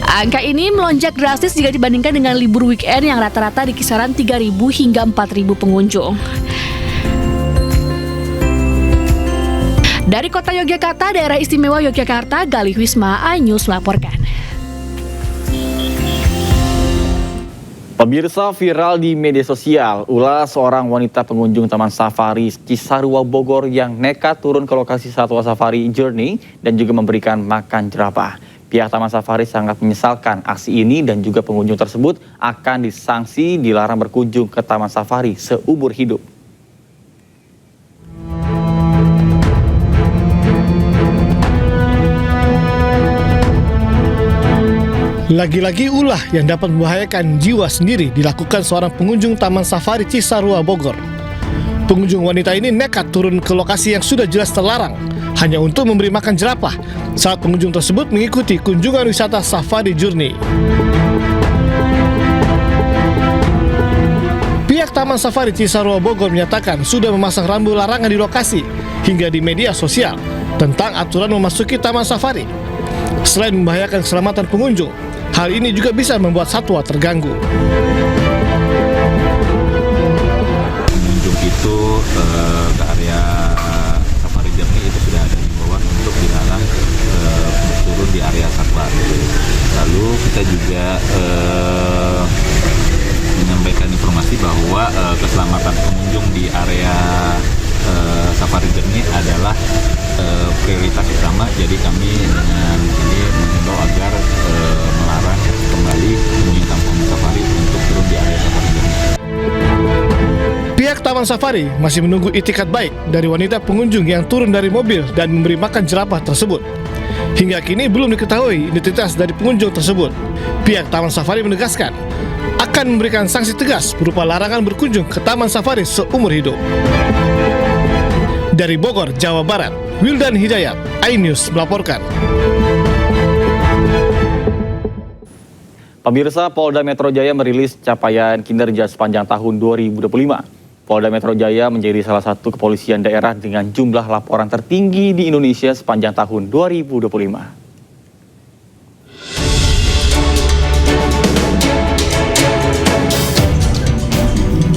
Angka ini melonjak drastis jika dibandingkan dengan libur weekend yang rata-rata di kisaran 3.000 hingga 4.000 pengunjung. Dari Kota Yogyakarta, Daerah Istimewa Yogyakarta, Galih Wisma, iNews melaporkan. Pemirsa, viral di media sosial, ulah seorang wanita pengunjung Taman Safari Cisarua Bogor yang nekat turun ke lokasi Satwa Safari Journey dan juga memberikan makan jerapah. Pihak Taman Safari sangat menyesalkan aksi ini dan juga pengunjung tersebut akan disanksi dilarang berkunjung ke Taman Safari seumur hidup. Lagi-lagi ulah yang dapat membahayakan jiwa sendiri dilakukan seorang pengunjung Taman Safari Cisarua Bogor. Pengunjung wanita ini nekat turun ke lokasi yang sudah jelas terlarang hanya untuk memberi makan jerapah saat pengunjung tersebut mengikuti kunjungan wisata Safari Journey. Pihak Taman Safari Cisarua Bogor menyatakan sudah memasang rambu larangan di lokasi hingga di media sosial tentang aturan memasuki Taman Safari. Selain membahayakan keselamatan pengunjung, hal ini juga bisa membuat satwa terganggu. Pengunjung itu ke area Safari Journey itu sudah ada himbauan untuk dilarang turun di area satwa. Lalu kita juga menyampaikan informasi bahwa keselamatan pengunjung di area Safari Journey adalah prioritas utama. Jadi kami dengan ini mengimbau agar melarang kembali pengunjung Taman Safari untuk turun di area Safari Journey. Pihak Taman Safari masih menunggu itikat baik dari wanita pengunjung yang turun dari mobil dan memberi makan jerapah tersebut. Hingga kini belum diketahui identitas dari pengunjung tersebut. Pihak Taman Safari menegaskan akan memberikan sanksi tegas berupa larangan berkunjung ke Taman Safari seumur hidup. Dari Bogor, Jawa Barat, Wildan Hidayat, iNews melaporkan. Pemirsa, Polda Metro Jaya merilis capaian kinerja sepanjang tahun 2025. Polda Metro Jaya menjadi salah satu kepolisian daerah dengan jumlah laporan tertinggi di Indonesia sepanjang tahun 2025.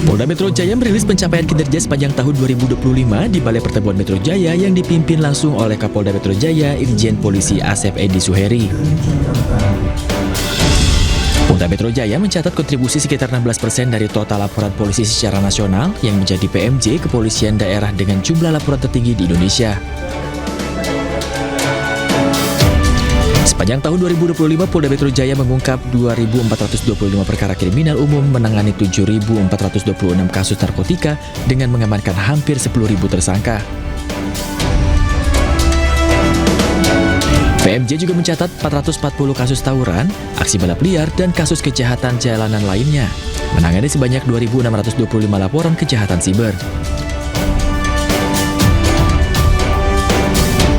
Polda Metro Jaya merilis pencapaian kinerja sepanjang tahun 2025 di Balai Pertemuan Metro Jaya yang dipimpin langsung oleh Kapolda Metro Jaya Irjen Polisi Asep Edi Suheri. Polda Metro Jaya mencatat kontribusi sekitar 16% dari total laporan polisi secara nasional yang menjadi PMJ kepolisian daerah dengan jumlah laporan tertinggi di Indonesia. Sepanjang tahun 2025, Polda Metro Jaya mengungkap 2.425 perkara kriminal umum, menangani 7.426 kasus narkotika dengan mengamankan hampir 10.000 tersangka. PMJ juga mencatat 440 kasus tawuran, aksi balap liar, dan kasus kejahatan jalanan lainnya, menangani sebanyak 2.625 laporan kejahatan siber.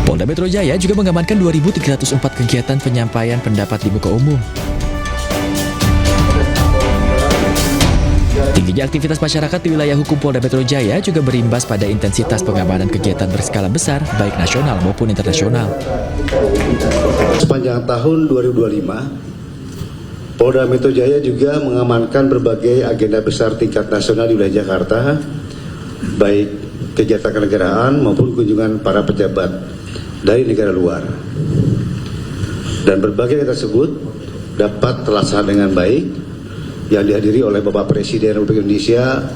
Polda Metro Jaya juga mengamankan 2.304 kegiatan penyampaian pendapat di muka umum. Tingginya aktivitas masyarakat di wilayah hukum Polda Metro Jaya juga berimbas pada intensitas pengamanan kegiatan berskala besar, baik nasional maupun internasional. Sepanjang tahun 2025, Polda Metro Jaya juga mengamankan berbagai agenda besar tingkat nasional di wilayah Jakarta, baik kegiatan kenegaraan maupun kunjungan para pejabat dari negara luar. Dan berbagai tersebut dapat terlaksana dengan baik yang dihadiri oleh Bapak Presiden Republik Indonesia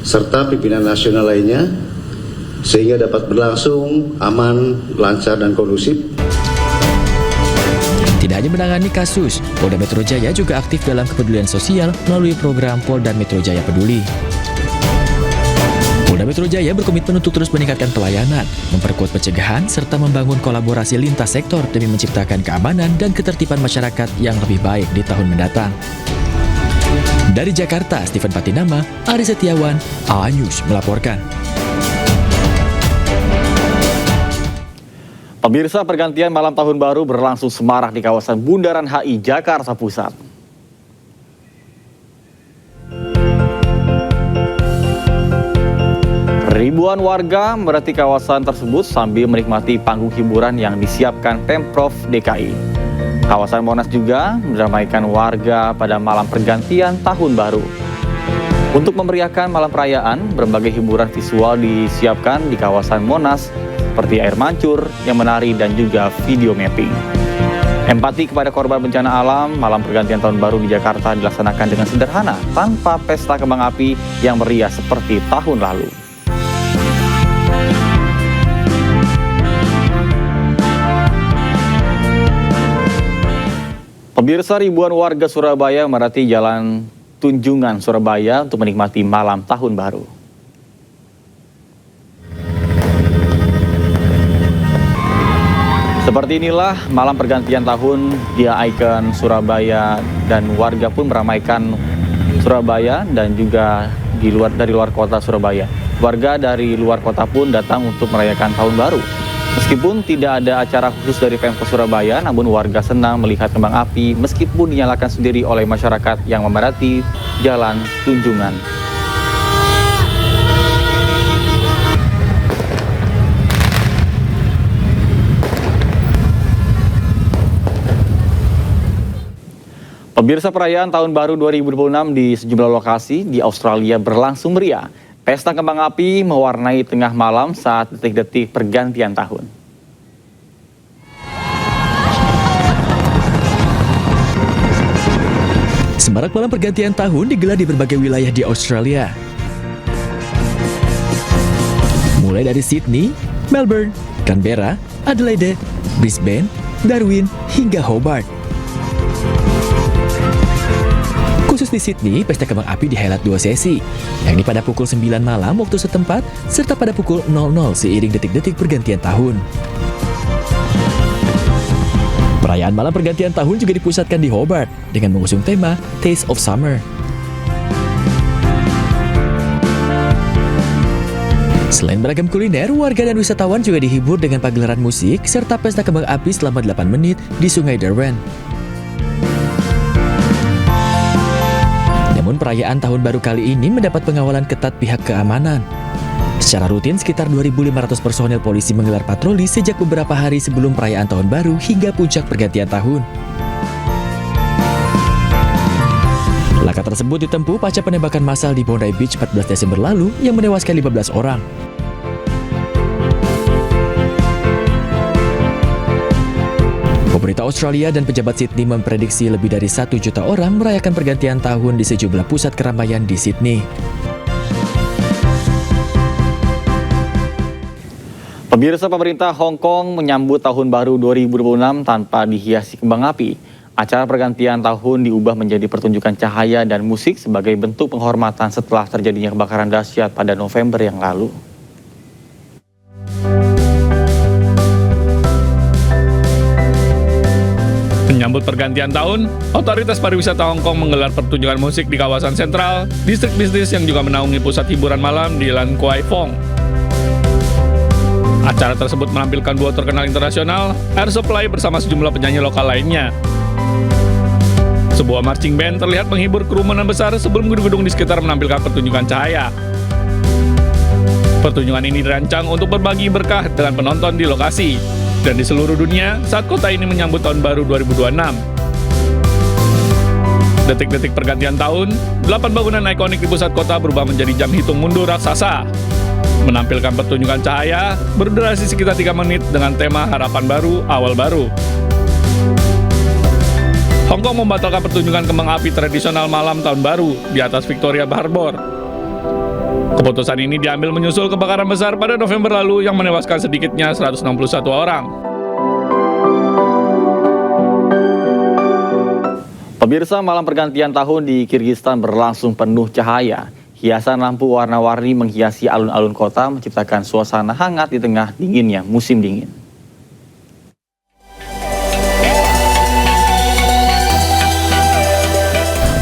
serta pimpinan nasional lainnya sehingga dapat berlangsung aman, lancar, dan kondusif. Tidak hanya menangani kasus, Polda Metro Jaya juga aktif dalam kepedulian sosial melalui program Polda Metro Jaya Peduli. Polda Metro Jaya berkomitmen untuk terus meningkatkan pelayanan, memperkuat pencegahan, serta membangun kolaborasi lintas sektor demi menciptakan keamanan dan ketertiban masyarakat yang lebih baik di tahun mendatang. Dari Jakarta, Steven Patinama, Ari Setiawan, A News melaporkan. Pemirsa, pergantian malam tahun baru berlangsung semarak di kawasan Bundaran HI, Jakarta Pusat. Ribuan warga memadati kawasan tersebut sambil menikmati panggung hiburan yang disiapkan Pemprov DKI. Kawasan Monas juga meramaikan warga pada malam pergantian tahun baru. Untuk memeriahkan malam perayaan, berbagai hiburan visual disiapkan di kawasan Monas seperti air mancur yang menari dan juga video mapping. Empati kepada korban bencana alam, malam pergantian tahun baru di Jakarta dilaksanakan dengan sederhana tanpa pesta kembang api yang meriah seperti tahun lalu. Pemirsa, ribuan warga Surabaya memadati Jalan Tunjungan Surabaya untuk menikmati malam tahun baru. Seperti inilah malam pergantian tahun di ikon Surabaya, dan warga pun meramaikan Surabaya dan juga dari luar kota Surabaya. Warga dari luar kota pun datang untuk merayakan tahun baru. Meskipun tidak ada acara khusus dari Pemkot Surabaya, namun warga senang melihat kembang api meskipun dinyalakan sendiri oleh masyarakat yang memadati Jalan Tunjungan. Pemirsa, perayaan Tahun Baru 2026 di sejumlah lokasi di Australia berlangsung meriah. Pesta kembang api mewarnai tengah malam saat detik-detik pergantian tahun. Semarak malam pergantian tahun digelar di berbagai wilayah di Australia. Mulai dari Sydney, Melbourne, Canberra, Adelaide, Brisbane, Darwin, hingga Hobart. Khusus di Sydney, pesta kembang api dihelat 2 sesi, yakni pada pukul 9 malam waktu setempat, serta pada pukul 00 seiring detik-detik pergantian tahun. Perayaan malam pergantian tahun juga dipusatkan di Hobart dengan mengusung tema Taste of Summer. Selain beragam kuliner, warga dan wisatawan juga dihibur dengan pagelaran musik serta pesta kembang api selama 8 menit di Sungai Darwin. Namun perayaan tahun baru kali ini mendapat pengawalan ketat pihak keamanan. Secara rutin, sekitar 2.500 personel polisi menggelar patroli sejak beberapa hari sebelum perayaan tahun baru hingga puncak pergantian tahun. Langkah tersebut ditempuh pasca penembakan massal di Bondi Beach 14 Desember lalu yang menewaskan 15 orang. Pemerintah Australia dan pejabat Sydney memprediksi lebih dari 1 juta orang merayakan pergantian tahun di sejumlah pusat keramaian di Sydney. Pemirsa, pemerintah Hong Kong menyambut Tahun Baru 2026 tanpa dihiasi kembang api. Acara pergantian tahun diubah menjadi pertunjukan cahaya dan musik sebagai bentuk penghormatan setelah terjadinya kebakaran dahsyat pada November yang lalu. Menyambut pergantian tahun, otoritas pariwisata Hong Kong menggelar pertunjukan musik di kawasan sentral, distrik bisnis yang juga menaungi pusat hiburan malam di Lan Kwai Fong. Acara tersebut menampilkan duo terkenal internasional, Air Supply bersama sejumlah penyanyi lokal lainnya. Sebuah marching band terlihat menghibur kerumunan besar sebelum gedung-gedung di sekitar menampilkan pertunjukan cahaya. Pertunjukan ini dirancang untuk berbagi berkah dengan penonton di lokasi dan di seluruh dunia saat kota ini menyambut Tahun Baru 2026. Detik-detik pergantian tahun, 8 bangunan ikonik di pusat kota berubah menjadi jam hitung mundur raksasa. Menampilkan pertunjukan cahaya berdurasi sekitar 3 menit dengan tema Harapan Baru, Awal Baru. Hong Kong membatalkan pertunjukan kembang api tradisional malam Tahun Baru di atas Victoria Harbour. Keputusan ini diambil menyusul kebakaran besar pada November lalu yang menewaskan sedikitnya 161 orang. Pemirsa, malam pergantian tahun di Kirgistan berlangsung penuh cahaya. Hiasan lampu warna-warni menghiasi alun-alun kota menciptakan suasana hangat di tengah dinginnya musim dingin.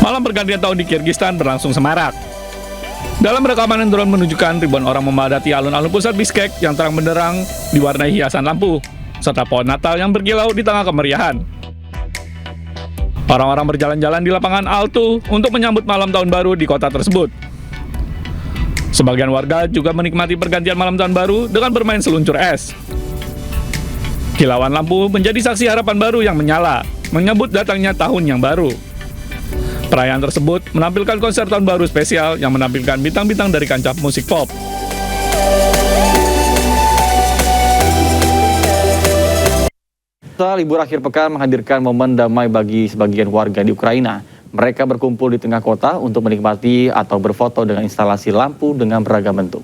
Malam pergantian tahun di Kirgistan berlangsung semarak. Dalam rekaman yang drone menunjukkan ribuan orang memadati alun-alun pusat Bishkek yang terang benderang diwarnai hiasan lampu, serta pohon Natal yang berkilau di tengah kemeriahan. Orang-orang berjalan-jalan di lapangan Altu untuk menyambut malam tahun baru di kota tersebut. Sebagian warga juga menikmati pergantian malam tahun baru dengan bermain seluncur es. Kilauan lampu menjadi saksi harapan baru yang menyala, menyambut datangnya tahun yang baru. Perayaan tersebut menampilkan konser tahun baru spesial yang menampilkan bintang-bintang dari kancah musik pop. Libur akhir pekan menghadirkan momen damai bagi sebagian warga di Ukraina. Mereka berkumpul di tengah kota untuk menikmati atau berfoto dengan instalasi lampu dengan beragam bentuk.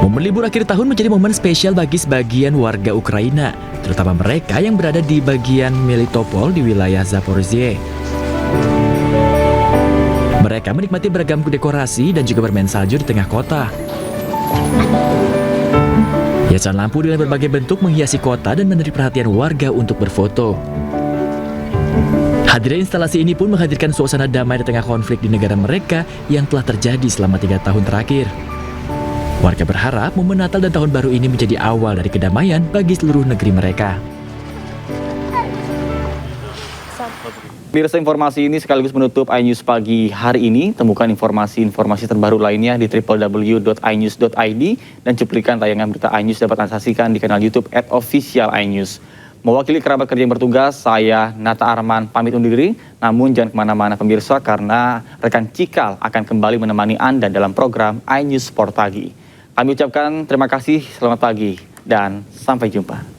Momen libur akhir tahun menjadi momen spesial bagi sebagian warga Ukraina, terutama mereka yang berada di bagian Melitopol di wilayah Zaporizhia. Mereka menikmati beragam dekorasi dan juga bermain salju di tengah kota. Hiasan lampu dengan berbagai bentuk menghiasi kota dan menarik perhatian warga untuk berfoto. Hadirnya instalasi ini pun menghadirkan suasana damai di tengah konflik di negara mereka yang telah terjadi selama 3 tahun terakhir. Warga berharap momen Natal dan Tahun Baru ini menjadi awal dari kedamaian bagi seluruh negeri mereka. Pemirsa, informasi ini sekaligus menutup iNews pagi hari ini. Temukan informasi-informasi terbaru lainnya di www.inews.id dan cuplikan tayangan berita iNews dapat Anda saksikan di kanal YouTube @officialinews. Mewakili kerabat kerja yang bertugas, saya Nata Arman pamit undur diri. Namun jangan kemana-mana pemirsa, karena rekan Cikal akan kembali menemani Anda dalam program iNews Sport Pagi. Kami ucapkan terima kasih, selamat pagi, dan sampai jumpa.